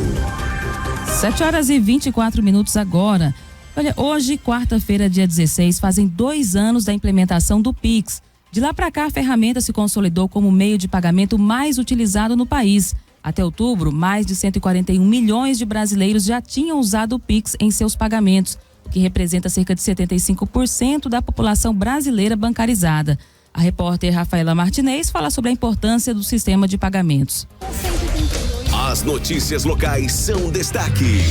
7h24 agora. Olha, hoje, quarta-feira, dia 16, fazem 2 anos da implementação do Pix. De lá para cá, a ferramenta se consolidou como o meio de pagamento mais utilizado no país. Até outubro, mais de 141 milhões de brasileiros já tinham usado o Pix em seus pagamentos, o que representa cerca de 75% da população brasileira bancarizada. A repórter Rafaela Martinez fala sobre a importância do sistema de pagamentos. As notícias locais são destaque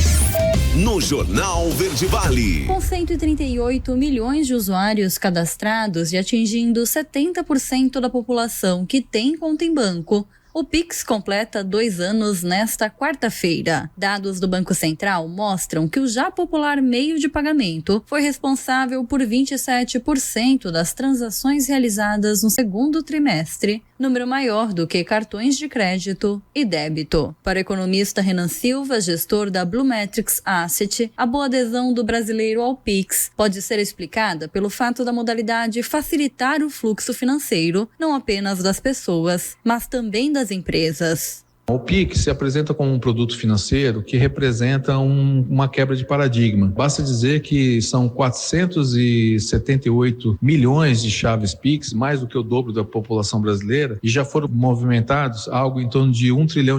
no Jornal Verde Vale. Com 138 milhões de usuários cadastrados e atingindo 70% da população que tem conta em banco, o Pix completa 2 anos nesta quarta-feira. Dados do Banco Central mostram que o já popular meio de pagamento foi responsável por 27% das transações realizadas no segundo trimestre, número maior do que cartões de crédito e débito. Para o economista Renan Silva, gestor da Blumetrics Asset, a boa adesão do brasileiro ao Pix pode ser explicada pelo fato da modalidade facilitar o fluxo financeiro, não apenas das pessoas, mas também das empresas. O Pix se apresenta como um produto financeiro que representa uma quebra de paradigma. Basta dizer que são 478 milhões de chaves Pix, mais do que o dobro da população brasileira, e já foram movimentados algo em torno de R$1 trilhão.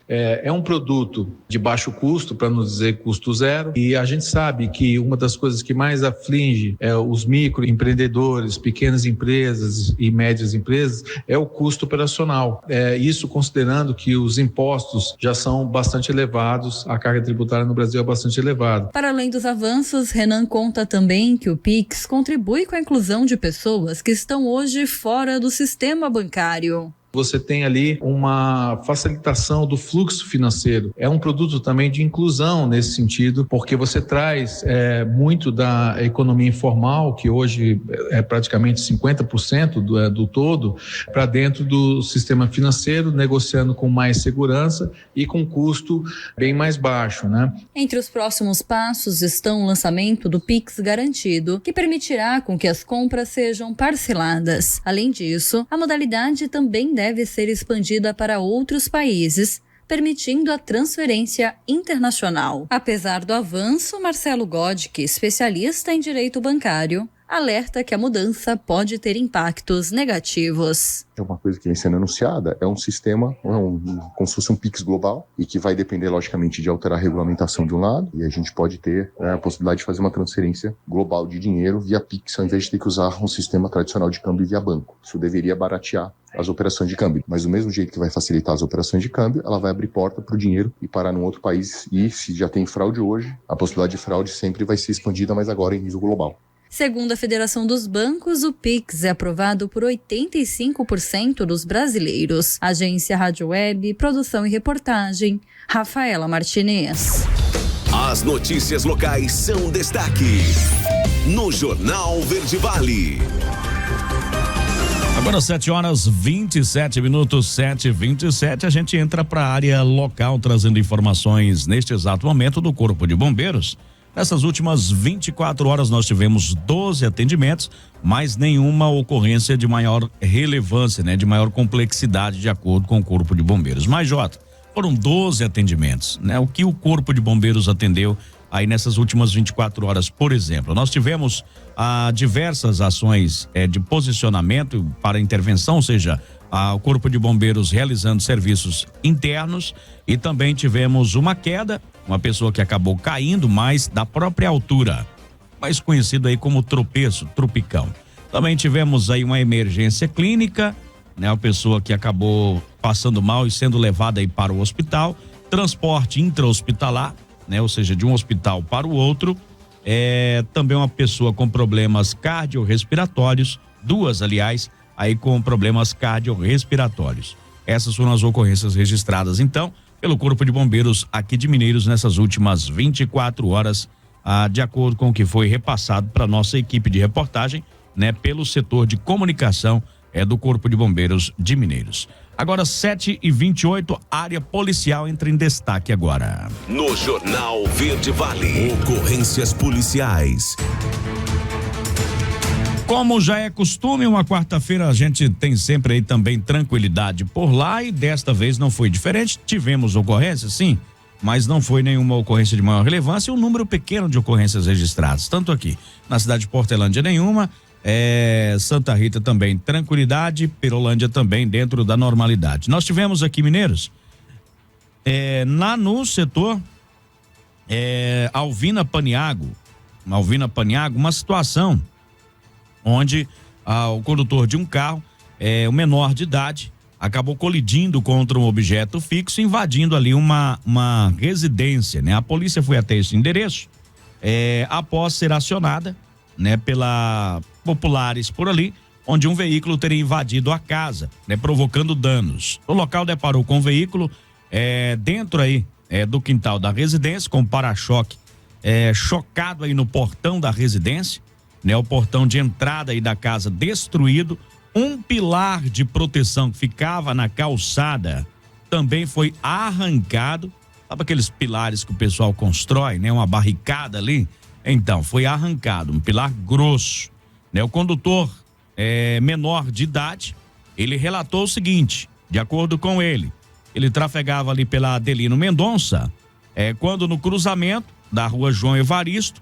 É um produto de baixo custo, para não dizer custo zero, e a gente sabe que uma das coisas que mais aflige os microempreendedores, pequenas empresas e médias empresas é o custo operacional. Isso considerando que os impostos já são bastante elevados, a carga tributária no Brasil é bastante elevada. Para além dos avanços, Renan conta também que o Pix contribui com a inclusão de pessoas que estão hoje fora do sistema bancário. Você tem ali uma facilitação do fluxo financeiro. É um produto também de inclusão nesse sentido, porque você traz muito da economia informal, que hoje é praticamente 50% do todo, para dentro do sistema financeiro, negociando com mais segurança e com custo bem mais baixo, né? Entre os próximos passos estão o lançamento do Pix Garantido, que permitirá com que as compras sejam parceladas. Além disso, a modalidade também deve ser expandida para outros países, permitindo a transferência internacional. Apesar do avanço, Marcelo Godke, especialista em direito bancário, alerta que a mudança pode ter impactos negativos. É uma coisa que vem sendo anunciada, é um sistema, como se fosse um Pix global, e que vai depender, logicamente, de alterar a regulamentação de um lado, e a gente pode ter a possibilidade de fazer uma transferência global de dinheiro via Pix, ao invés de ter que usar um sistema tradicional de câmbio via banco. Isso deveria baratear as operações de câmbio, mas do mesmo jeito que vai facilitar as operações de câmbio, ela vai abrir porta para o dinheiro ir parar num outro país, e se já tem fraude hoje, a possibilidade de fraude sempre vai ser expandida, mas agora em nível global. Segundo a Federação dos Bancos, o Pix é aprovado por 85% dos brasileiros. Agência Rádio Web, produção e reportagem, Rafaela Martinez. As notícias locais são destaque no Jornal Verde Vale. Agora 7h27, 7h27, a gente entra para a área local trazendo informações neste exato momento do Corpo de Bombeiros. Nessas últimas 24 horas nós tivemos 12 atendimentos, mas nenhuma ocorrência de maior relevância, de maior complexidade, de acordo com o Corpo de Bombeiros. Mas, Jota, foram 12 atendimentos, O que o Corpo de Bombeiros atendeu aí nessas últimas 24 horas, por exemplo? Nós tivemos diversas ações de posicionamento para intervenção, ou seja, o Corpo de Bombeiros realizando serviços internos, e também tivemos uma queda, uma pessoa que acabou caindo mais da própria altura, mais conhecido aí como tropicão. Também tivemos aí uma emergência clínica, a pessoa que acabou passando mal e sendo levada aí para o hospital, transporte intra-hospitalar, ou seja, de um hospital para o outro, também uma pessoa com problemas cardiorrespiratórios, 2, aliás, aí com problemas cardiorrespiratórios. Essas foram as ocorrências registradas, então, pelo Corpo de Bombeiros aqui de Mineiros nessas últimas 24 horas, de acordo com o que foi repassado para nossa equipe de reportagem, né, pelo setor de comunicação do Corpo de Bombeiros de Mineiros. Agora 7h28, área policial entra em destaque agora. No Jornal Verde Vale, ocorrências policiais. Como já é costume, uma quarta-feira a gente tem sempre aí também tranquilidade por lá e desta vez não foi diferente. Tivemos ocorrências, sim, mas não foi nenhuma ocorrência de maior relevância e um número pequeno de ocorrências registradas, tanto aqui na cidade de Portelândia nenhuma, Santa Rita também tranquilidade, Perolândia também dentro da normalidade. Nós tivemos aqui, Mineiros, lá no setor Alvina Paniago, uma situação onde o condutor de um carro, o menor de idade, acabou colidindo contra um objeto fixo, invadindo ali uma residência, né? A polícia foi até esse endereço, após ser acionada, né, pela populares por ali, onde um veículo teria invadido a casa, né, provocando danos. O local deparou com o veículo dentro aí do quintal da residência, com para-choque chocado aí no portão da residência, né, o portão de entrada aí da casa destruído, um pilar de proteção que ficava na calçada também foi arrancado. Sabe aqueles pilares que o pessoal constrói, né, uma barricada ali? Então, foi arrancado, um pilar grosso, né? O condutor menor de idade, ele relatou o seguinte, de acordo com ele trafegava ali pela Adelino Mendonça, quando no cruzamento da rua João Evaristo,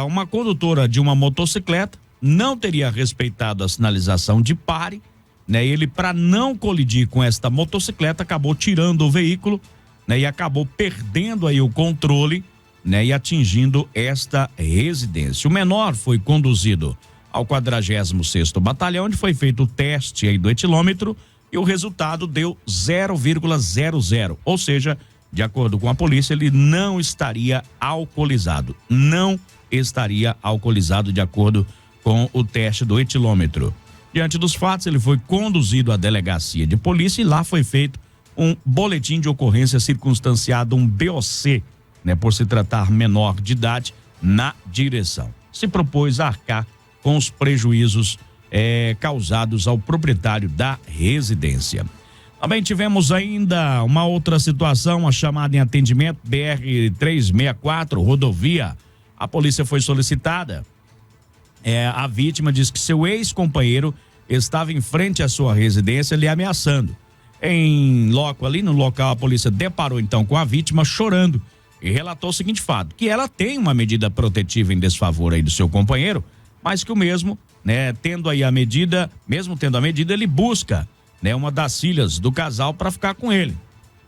uma condutora de uma motocicleta não teria respeitado a sinalização de pare, né? Ele, para não colidir com esta motocicleta, acabou tirando o veículo, né? E acabou perdendo aí o controle, né? E atingindo esta residência. O menor foi conduzido ao 46º Batalhão, onde foi feito o teste aí do etilômetro e o resultado deu 0,00, ou seja, de acordo com a polícia, ele não estaria alcoolizado, de acordo com o teste do etilômetro. Diante dos fatos, ele foi conduzido à delegacia de polícia e lá foi feito um boletim de ocorrência circunstanciado, um BOC, né, por se tratar menor de idade na direção. Se propôs a arcar com os prejuízos causados ao proprietário da residência. Também tivemos ainda uma outra situação, a chamada em atendimento BR-364, rodovia. A polícia foi solicitada. A vítima diz que seu ex-companheiro estava em frente à sua residência lhe ameaçando. Ali no local, a polícia deparou então com a vítima chorando e relatou o seguinte fato, que ela tem uma medida protetiva em desfavor aí do seu companheiro, mas que o mesmo, né, mesmo tendo a medida, ele busca, né, uma das filhas do casal para ficar com ele.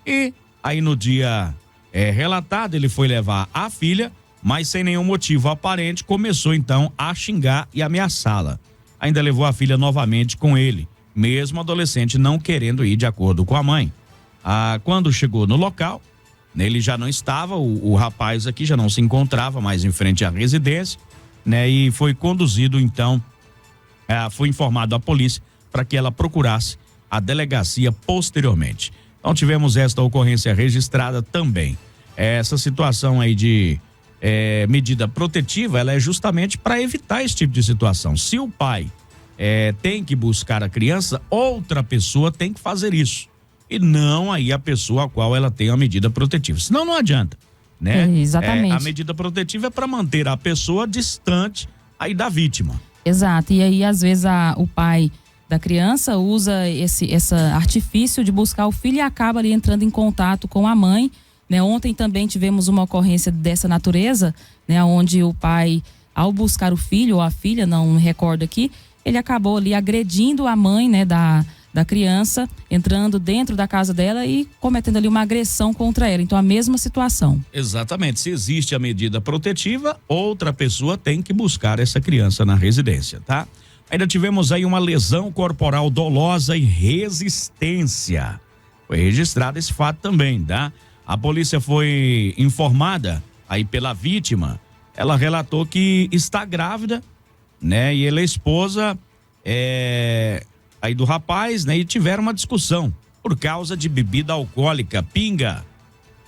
E aí no dia relatado, ele foi levar a filha, mas sem nenhum motivo aparente, começou então a xingar e ameaçá-la. Ainda levou a filha novamente com ele, mesmo adolescente não querendo ir de acordo com a mãe. Quando chegou no local, ele já não estava, o rapaz aqui já não se encontrava mais em frente à residência, né? E foi conduzido então, foi informado à polícia para que ela procurasse a delegacia posteriormente. Então tivemos esta ocorrência registrada também. Essa situação aí de medida protetiva, ela é justamente para evitar esse tipo de situação. Se o pai tem que buscar a criança, outra pessoa tem que fazer isso. E não aí a pessoa a qual ela tem a medida protetiva. Senão não adianta, né? Exatamente. A medida protetiva é para manter a pessoa distante aí da vítima. Exato. E aí, às vezes, o pai da criança usa esse artifício de buscar o filho e acaba ali entrando em contato com a mãe, né? Ontem também tivemos uma ocorrência dessa natureza, né? Onde o pai, ao buscar o filho ou a filha, não me recordo aqui, ele acabou ali agredindo a mãe, né, da criança, entrando dentro da casa dela e cometendo ali uma agressão contra ela. Então, a mesma situação. Exatamente. Se existe a medida protetiva, outra pessoa tem que buscar essa criança na residência, tá? Ainda tivemos aí uma lesão corporal dolosa e resistência. Foi registrado esse fato também, tá? A polícia foi informada aí pela vítima. Ela relatou que está grávida, né? E ela, a esposa, aí do rapaz, né? E tiveram uma discussão por causa de bebida alcoólica, pinga.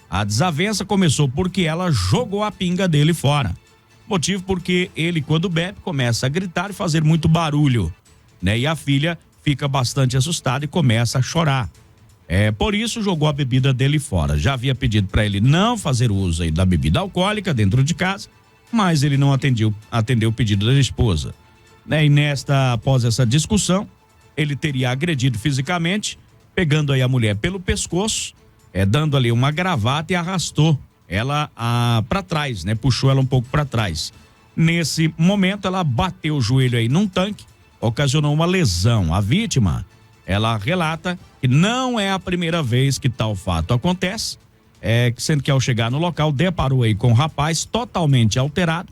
A desavença começou porque ela jogou a pinga dele fora. Motivo porque ele, quando bebe, começa a gritar e fazer muito barulho, né? E a filha fica bastante assustada e começa a chorar. Por isso jogou a bebida dele fora. Já havia pedido para ele não fazer uso aí da bebida alcoólica dentro de casa, mas ele não atendeu o pedido da esposa, né? E após essa discussão, ele teria agredido fisicamente, pegando aí a mulher pelo pescoço, dando ali uma gravata e arrastou ela para trás, né? Puxou ela um pouco para trás. Nesse momento, ela bateu o joelho aí num tanque, ocasionou uma lesão. A vítima, ela relata que não é a primeira vez que tal fato acontece, sendo que ao chegar no local, deparou aí com um rapaz totalmente alterado,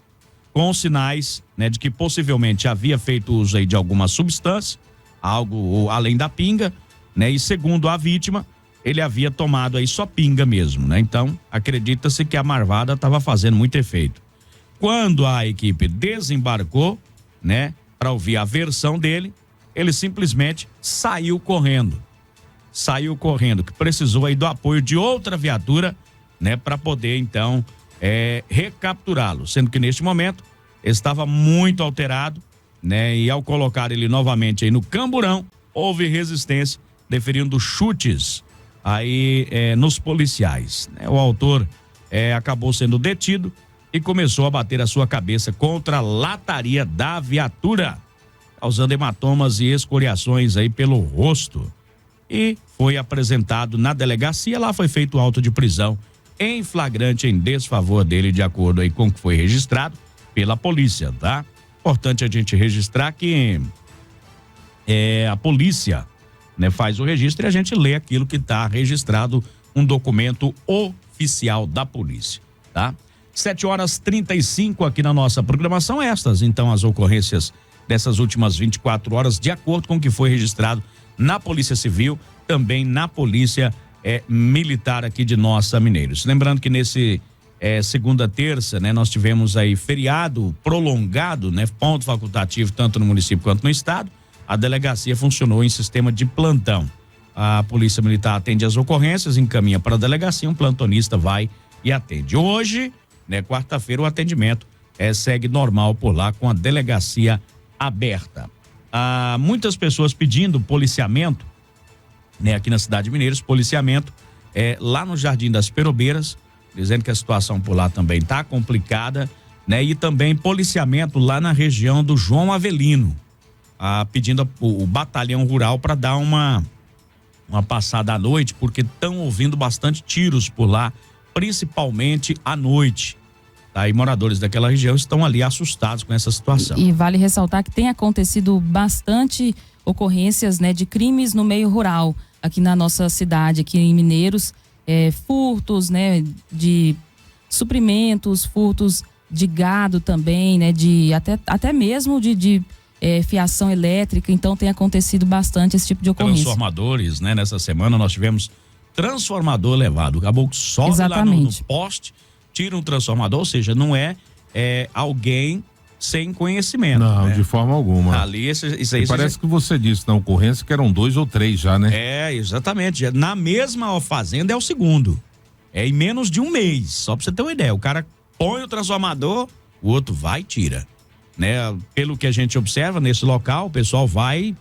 com sinais, né, de que possivelmente havia feito uso aí de alguma substância, algo além da pinga, né? E segundo a vítima, ele havia tomado aí só pinga mesmo, né? Então, acredita-se que a marvada estava fazendo muito efeito. Quando a equipe desembarcou, né, para ouvir a versão dele, ele simplesmente saiu correndo, que precisou aí do apoio de outra viatura, né, para poder então recapturá-lo, sendo que neste momento estava muito alterado, né, e ao colocar ele novamente aí no camburão, houve resistência, deferindo chutes aí nos policiais, né? O autor acabou sendo detido e começou a bater a sua cabeça contra a lataria da viatura, causando hematomas e escoriações aí pelo rosto. E foi apresentado na delegacia, lá foi feito auto de prisão em flagrante em desfavor dele, de acordo aí com o que foi registrado pela polícia, tá? Importante a gente registrar que a polícia, né, faz o registro e a gente lê aquilo que está registrado, um documento oficial da polícia, tá? 7h35 aqui na nossa programação, estas então as ocorrências dessas últimas 24 horas, de acordo com o que foi registrado na Polícia Civil, também na Polícia Militar aqui de Nossa Mineiros. Lembrando que nesse segunda, terça, né, nós tivemos aí feriado prolongado, né, ponto facultativo tanto no município quanto no estado. A delegacia funcionou em sistema de plantão. A Polícia Militar atende as ocorrências, encaminha para a delegacia, um plantonista vai e atende. Hoje, né, quarta-feira, o atendimento segue normal por lá, com a delegacia aberta. Muitas pessoas pedindo policiamento, né, aqui na cidade de Mineiros, policiamento lá no Jardim das Perobeiras, dizendo que a situação por lá também está complicada, né, e também policiamento lá na região do João Avelino, pedindo o batalhão rural para dar uma passada à noite, porque estão ouvindo bastante tiros por lá, principalmente à noite. Tá? E moradores daquela região estão ali assustados com essa situação. E vale ressaltar que tem acontecido bastante ocorrências, né, de crimes no meio rural aqui na nossa cidade, aqui em Mineiros, furtos, né, de suprimentos, furtos de gado também, né, de até mesmo de fiação elétrica. Então tem acontecido bastante esse tipo de ocorrência. Transformadores, né? Nessa semana nós tivemos transformador levado. Acabou que sobe lá no poste, tira um transformador, ou seja, não é alguém sem conhecimento. Não, né? De forma alguma. Ali, isso aí. Parece que você disse na ocorrência que eram 2 ou 3 já, né? Exatamente. Na mesma fazenda é o segundo. Em menos de um mês. Só pra você ter uma ideia. O cara põe o transformador, o outro vai e tira. Né? Pelo que a gente observa nesse local, o pessoal vai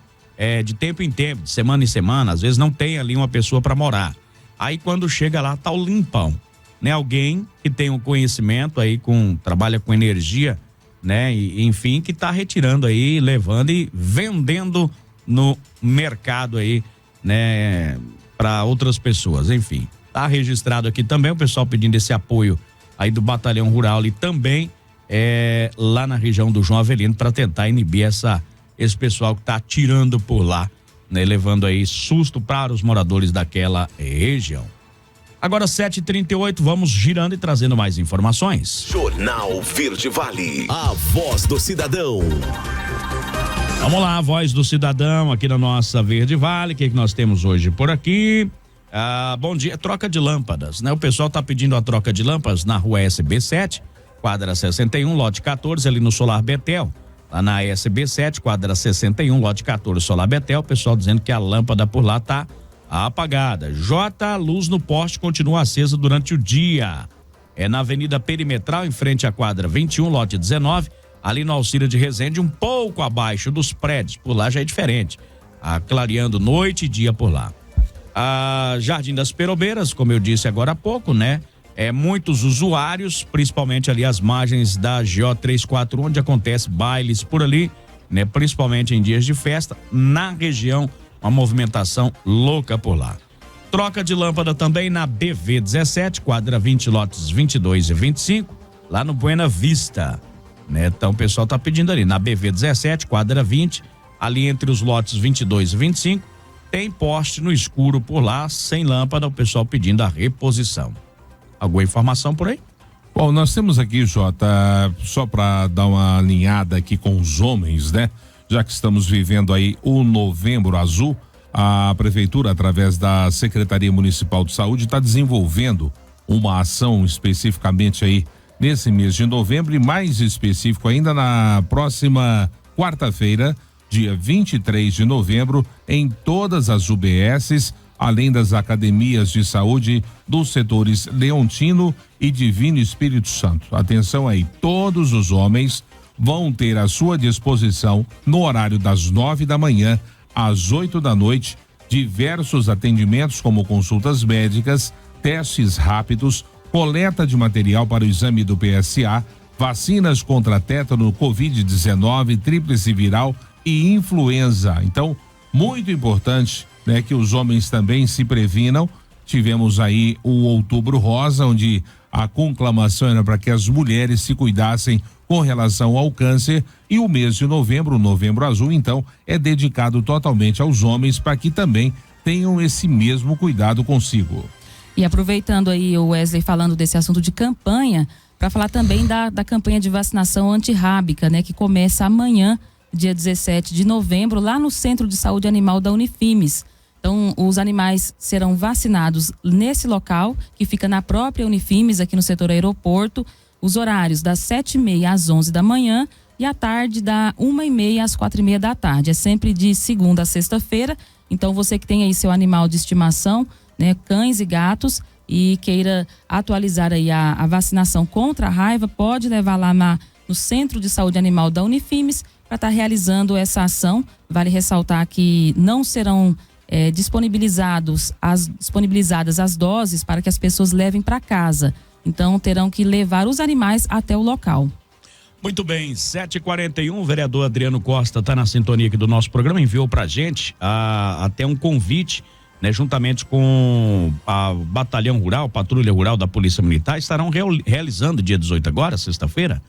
de tempo em tempo, de semana em semana, às vezes não tem ali uma pessoa para morar. Aí quando chega lá, tá o limpão, né? Alguém que tem um conhecimento aí, trabalha com energia, né? E, enfim, que tá retirando aí, levando e vendendo no mercado aí, né? Para outras pessoas, enfim. Tá registrado aqui também o pessoal pedindo esse apoio aí do Batalhão Rural e também lá na região do João Avelino, para tentar inibir esse pessoal que tá atirando por lá, né, levando aí susto para os moradores daquela região. Agora 7h38, vamos girando e trazendo mais informações. Jornal Verde Vale, a voz do cidadão. Vamos lá, a voz do cidadão aqui na nossa Verde Vale. O que nós temos hoje por aqui? Bom dia, troca de lâmpadas, né? O pessoal tá pedindo a troca de lâmpadas na rua SB7, quadra 61, lote 14, ali no Solar Betel. lá na SB7, quadra 61, lote 14, Solar Betel, o pessoal dizendo que a lâmpada por lá tá apagada. A luz no poste continua acesa durante o dia. É na Avenida Perimetral, em frente à quadra 21, lote 19, ali no Alcira de Resende, um pouco abaixo dos prédios, por lá já é diferente. Clareando noite e dia por lá. A Jardim das Perobeiras, como eu disse agora há pouco, né? Muitos usuários, principalmente ali as margens da GO 34, onde acontece bailes por ali, né? Principalmente em dias de festa, na região, uma movimentação louca por lá. Troca de lâmpada também na BV 17, quadra 20, lotes 22 e 25, lá no Buena Vista, né? Então o pessoal tá pedindo ali, na BV 17, quadra 20, ali entre os lotes 22 e 25, tem poste no escuro por lá, sem lâmpada, o pessoal pedindo a reposição. Alguma informação por aí? Bom, nós temos aqui, Jota, só para dar uma alinhada aqui com os homens, né? Já que estamos vivendo aí o Novembro Azul, a Prefeitura, através da Secretaria Municipal de Saúde, está desenvolvendo uma ação especificamente aí nesse mês de novembro e mais específico ainda na próxima quarta-feira, dia 23 de novembro, em todas as UBSs, além das academias de saúde dos setores Leontino e Divino Espírito Santo. Atenção aí, todos os homens vão ter à sua disposição, no horário das 9 da manhã às 8 da noite, diversos atendimentos como consultas médicas, testes rápidos, coleta de material para o exame do PSA, vacinas contra tétano, Covid-19, tríplice viral e influenza. Então, muito importante, né, que os homens também se previnam. Tivemos aí o Outubro Rosa, onde a conclamação era para que as mulheres se cuidassem com relação ao câncer, e o mês de novembro, o Novembro Azul, então, é dedicado totalmente aos homens para que também tenham esse mesmo cuidado consigo. E aproveitando aí o Wesley falando desse assunto de campanha, para falar também da campanha de vacinação antirrábica, né, que começa amanhã, dia 17 de novembro, lá no Centro de Saúde Animal da Unifimes. Então, os animais serão vacinados nesse local, que fica na própria Unifimes, aqui no setor aeroporto. Os horários das 7h30 às 11 da manhã e à tarde da 1h30 às 4h30 da tarde. É sempre de segunda a sexta-feira. Então, você que tem aí seu animal de estimação, né, cães e gatos, e queira atualizar aí a vacinação contra a raiva, pode levar lá no Centro de Saúde Animal da Unifimes para estar realizando essa ação. Vale ressaltar que não serão disponibilizadas as doses para que as pessoas levem para casa. Então, terão que levar os animais até o local. Muito bem, 7h41, o vereador Adriano Costa está na sintonia aqui do nosso programa, enviou pra gente até um convite, né, juntamente com a Batalhão Rural, Patrulha Rural da Polícia Militar, estarão realizando dia 18 agora, sexta-feira,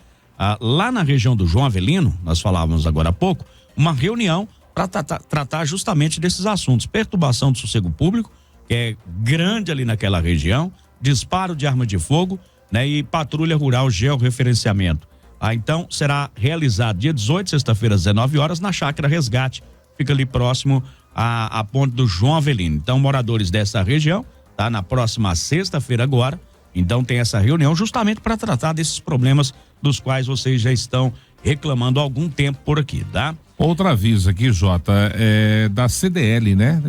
lá na região do João Avelino, nós falávamos agora há pouco, uma reunião para tratar justamente desses assuntos, perturbação do sossego público, que é grande ali naquela região, disparo de arma de fogo, né, e patrulha rural georreferenciamento. Então será realizado dia 18, sexta-feira, às 19 horas, na Chácara Resgate, fica ali próximo à ponte do João Avelino. Então, moradores dessa região, tá? Na próxima sexta-feira agora, então tem essa reunião justamente para tratar desses problemas dos quais vocês já estão reclamando há algum tempo por aqui, tá? Outro aviso aqui, Jota, da CDL, né?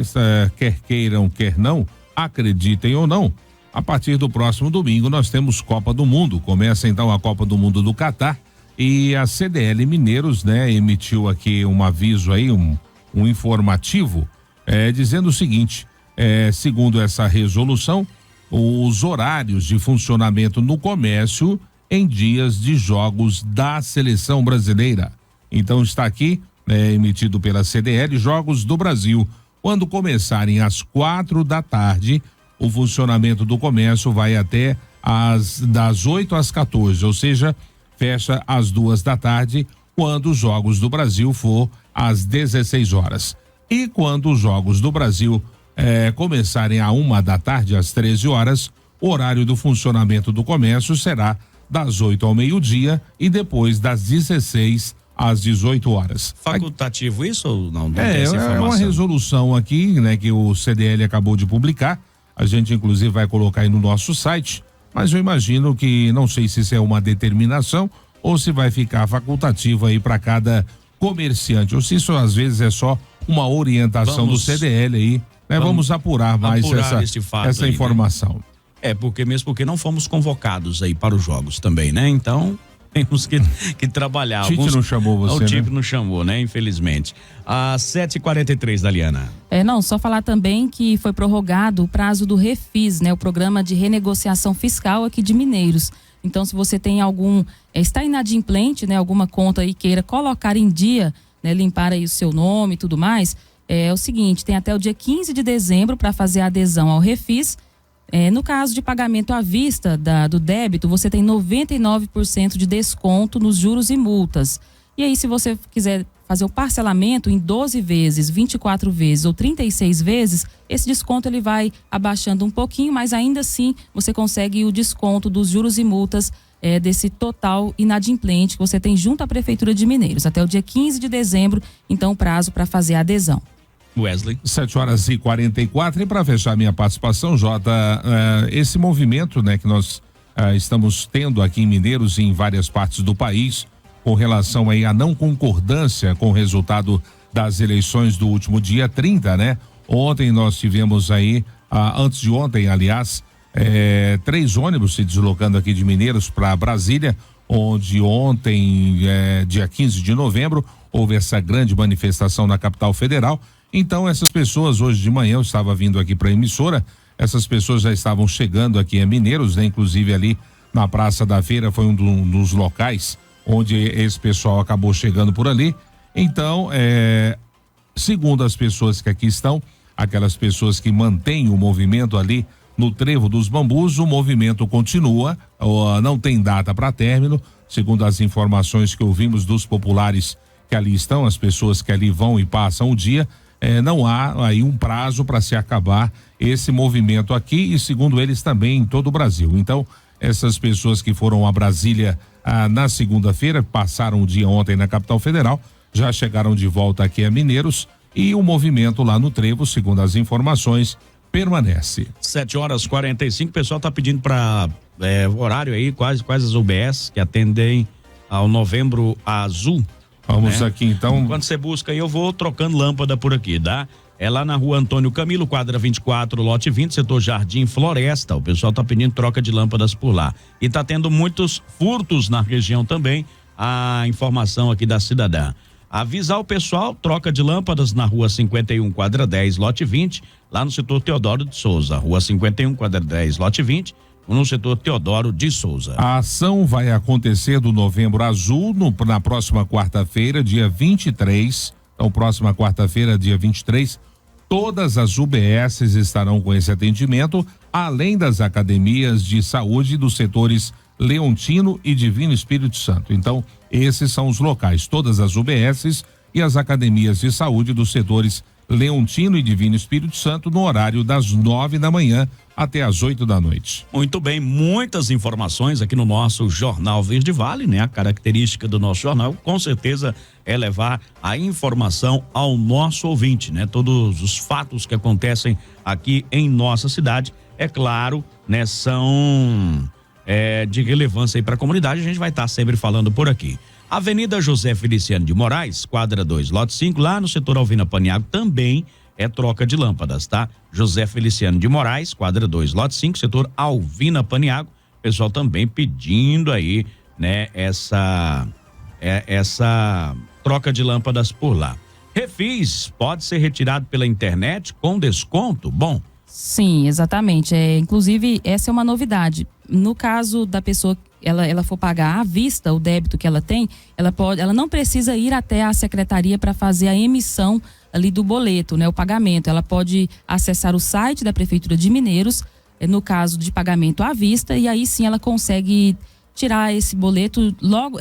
Quer queiram, quer não, acreditem ou não, a partir do próximo domingo nós temos Copa do Mundo. Começa então a Copa do Mundo do Catar e a CDL Mineiros, né, emitiu aqui um aviso aí, um informativo, dizendo o seguinte, segundo essa resolução, os horários de funcionamento no comércio em dias de jogos da Seleção Brasileira. Então está aqui, emitido pela CDL, Jogos do Brasil, quando começarem às 4 da tarde, o funcionamento do comércio vai até das 8 às 14, ou seja, fecha às 2 da tarde, quando os Jogos do Brasil for às 16 horas. E quando os Jogos do Brasil começarem à 1 da tarde, às 13 horas, o horário do funcionamento do comércio será das 8 ao meio-dia e depois das 16 às 18 horas. Facultativo isso ou não? É uma resolução aqui, né, que o CDL acabou de publicar. A gente inclusive vai colocar aí no nosso site, mas eu imagino que, não sei se isso é uma determinação ou se vai ficar facultativo aí para cada comerciante, ou se isso às vezes é só uma orientação do CDL aí, né? Vamos apurar mais essa informação. Né? Mesmo porque não fomos convocados aí para os jogos também, né? Então, temos que trabalhar. O Tite não chamou você, O Tite não chamou, né? Infelizmente. Às 7h43, Daliana. Só falar também que foi prorrogado o prazo do Refis, né? O programa de renegociação fiscal aqui de Mineiros. Então, se você tem está inadimplente, né? Alguma conta aí queira colocar em dia, né? Limpar aí o seu nome e tudo mais, é o seguinte, tem até o dia 15 de dezembro para fazer a adesão ao Refis. No caso de pagamento à vista do débito, você tem 99% de desconto nos juros e multas. E aí, se você quiser fazer o parcelamento em 12 vezes, 24 vezes ou 36 vezes, esse desconto ele vai abaixando um pouquinho, mas ainda assim você consegue o desconto dos juros e multas desse total inadimplente que você tem junto à Prefeitura de Mineiros. Até o dia 15 de dezembro, então, o prazo para fazer a adesão. Wesley. 7h44, e para fechar minha participação, Jota, esse movimento, né, que nós estamos tendo aqui em Mineiros e em várias partes do país, com relação aí à não concordância com o resultado das eleições do último dia 30, né? Ontem nós tivemos aí, antes de ontem, aliás, 3 ônibus se deslocando aqui de Mineiros para Brasília, onde ontem, dia 15 de novembro, houve essa grande manifestação na capital federal. Então, essas pessoas, hoje de manhã, eu estava vindo aqui para a emissora, essas pessoas já estavam chegando aqui em Mineiros, né? Inclusive ali na Praça da Feira foi um dos locais onde esse pessoal acabou chegando por ali. Então, segundo as pessoas que aqui estão, aquelas pessoas que mantêm o movimento ali no Trevo dos Bambus, o movimento continua, não tem data para término, segundo as informações que ouvimos dos populares que ali estão, as pessoas que ali vão e passam o dia. Não há aí um prazo para se acabar esse movimento aqui e, segundo eles, também em todo o Brasil. Então, essas pessoas que foram a Brasília na segunda-feira, passaram o dia ontem na capital federal, já chegaram de volta aqui a Mineiros e o movimento lá no Trevo, segundo as informações, permanece. 7h45, o pessoal está pedindo para horário aí, quais as UBS que atendem ao Novembro Azul. Vamos aqui então. Quando você busca aí, eu vou trocando lâmpada por aqui, tá? É lá na rua Antônio Camilo, quadra 24, lote 20, setor Jardim Floresta. O pessoal tá pedindo troca de lâmpadas por lá. E tá tendo muitos furtos na região também. A informação aqui da cidadã. Avisar o pessoal, troca de lâmpadas na rua 51, quadra 10, lote 20, lá no setor Teodoro de Souza. Rua 51, quadra 10, lote 20. No setor Teodoro de Souza. A ação vai acontecer do Novembro Azul na próxima quarta-feira, dia 23. Então, próxima quarta-feira, dia 23, todas as UBSs estarão com esse atendimento, além das academias de saúde dos setores Leontino e Divino Espírito Santo. Então, esses são os locais, todas as UBSs e as academias de saúde dos setores Leontino e Divino Espírito Santo, no horário das 9 da manhã até as 8 da noite. Muito bem, muitas informações aqui no nosso Jornal Verde Vale, né? A característica do nosso jornal, com certeza, é levar a informação ao nosso ouvinte, né? Todos os fatos que acontecem aqui em nossa cidade, é claro, né? São de relevância aí para a comunidade, a gente vai estar sempre falando por aqui. Avenida José Feliciano de Moraes, quadra 2, lote 5, lá no setor Alvina Paniago, também é troca de lâmpadas, tá? José Feliciano de Moraes, quadra 2, lote 5, setor Alvina Paniago. Pessoal também pedindo aí, né, essa troca de lâmpadas por lá. Refis pode ser retirado pela internet com desconto? Bom. Sim, exatamente. Inclusive, essa é uma novidade. No caso da pessoa, ela for pagar à vista o débito que ela tem, ela não precisa ir até a secretaria para fazer a emissão ali do boleto, né? O pagamento. Ela pode acessar o site da Prefeitura de Mineiros, no caso de pagamento à vista, e aí sim ela consegue tirar esse boleto logo,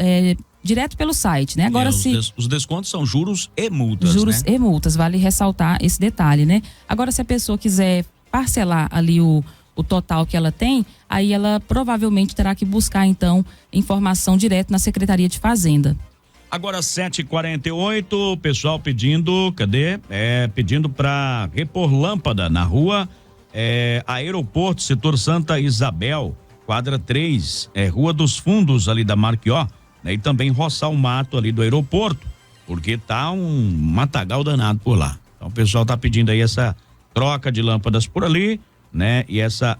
direto pelo site, né? Agora os descontos são juros e multas, juros, né? E multas, vale ressaltar esse detalhe, né? Agora, se a pessoa quiser parcelar ali o total que ela tem, aí ela provavelmente terá que buscar, então, informação direto na Secretaria de Fazenda. Agora 7h48, pessoal pedindo, pedindo para repor lâmpada na rua Aeroporto, setor Santa Isabel, quadra 3, Rua dos Fundos ali da Marquió. né? E também roçar o mato ali do aeroporto, porque tá um matagal danado por lá. Então o pessoal tá pedindo aí essa troca de lâmpadas por ali, né? E essa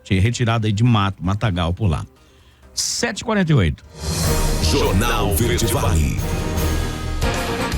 retirada aí de matagal por lá. 7h48. Jornal Verde Vale.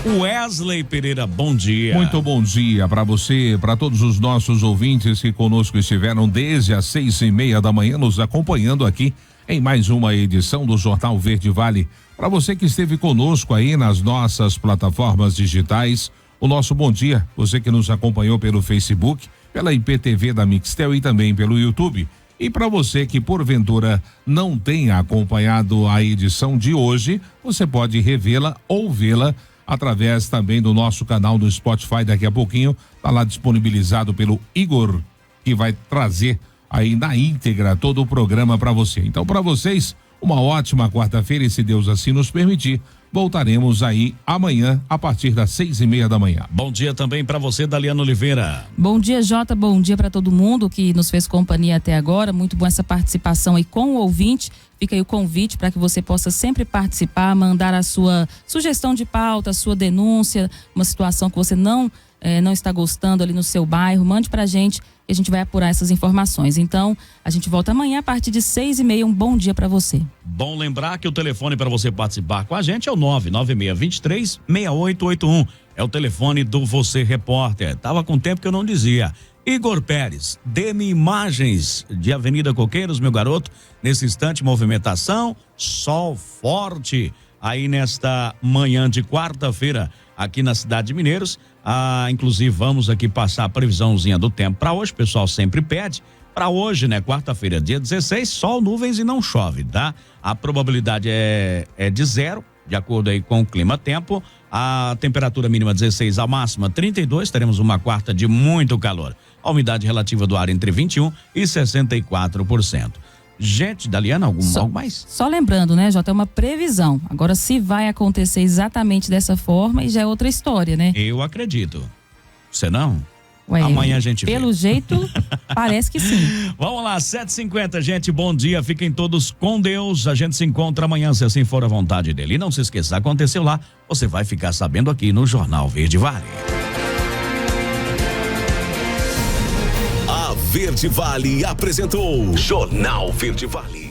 Wesley Pereira, bom dia. Muito bom dia para você, para todos os nossos ouvintes que conosco estiveram desde as 6:30 da manhã nos acompanhando aqui em mais uma edição do Jornal Verde Vale. Para você que esteve conosco aí nas nossas plataformas digitais, o nosso bom dia. Você que nos acompanhou pelo Facebook, pela IPTV da Mixtel e também pelo YouTube. E para você que porventura não tenha acompanhado a edição de hoje, você pode revê-la ou vê-la através também do nosso canal do Spotify. Daqui a pouquinho tá lá disponibilizado pelo Igor, que vai trazer aí na íntegra todo o programa para você. Então, para vocês, uma ótima quarta-feira e, se Deus assim nos permitir, voltaremos aí amanhã a partir das 6:30 da manhã. Bom dia também para você, Daliana Oliveira. Bom dia, Jota, bom dia para todo mundo que nos fez companhia até agora. Muito bom essa participação aí com o ouvinte. Fica aí o convite para que você possa sempre participar, mandar a sua sugestão de pauta, a sua denúncia, uma situação que você não está gostando ali no seu bairro. Mande pra gente e a gente vai apurar essas informações. Então, a gente volta amanhã a partir de 6:30. Um bom dia para você. Bom lembrar que o telefone para você participar com a gente é o 99623-6881. É o telefone do Você Repórter. Tava com tempo que eu não dizia. Igor Pérez, dê-me imagens de Avenida Coqueiros, meu garoto. Nesse instante, movimentação, sol forte aí nesta manhã de quarta-feira aqui na cidade de Mineiros. Inclusive, vamos aqui passar a previsãozinha do tempo para hoje. O pessoal sempre pede. Para hoje, né? Quarta-feira, dia 16, sol, nuvens e não chove, tá? A probabilidade é de 0, de acordo aí com o clima-tempo. A temperatura mínima 16, a máxima 32. Teremos uma quarta de muito calor. A umidade relativa do ar entre 21% e 64%. Gente, Daliana, algo mais? Só lembrando, né, Jota, é uma previsão. Agora, se vai acontecer exatamente dessa forma, e já é outra história, né? Eu acredito. Você não? Ué, amanhã a gente pelo vê. Jeito, parece que sim. Vamos lá, 7h50, gente, bom dia, fiquem todos com Deus. A gente se encontra amanhã, se assim for a vontade dele. E não se esqueça, aconteceu lá, você vai ficar sabendo aqui no Jornal Verde Vale. A Verde Vale apresentou Jornal Verde Vale.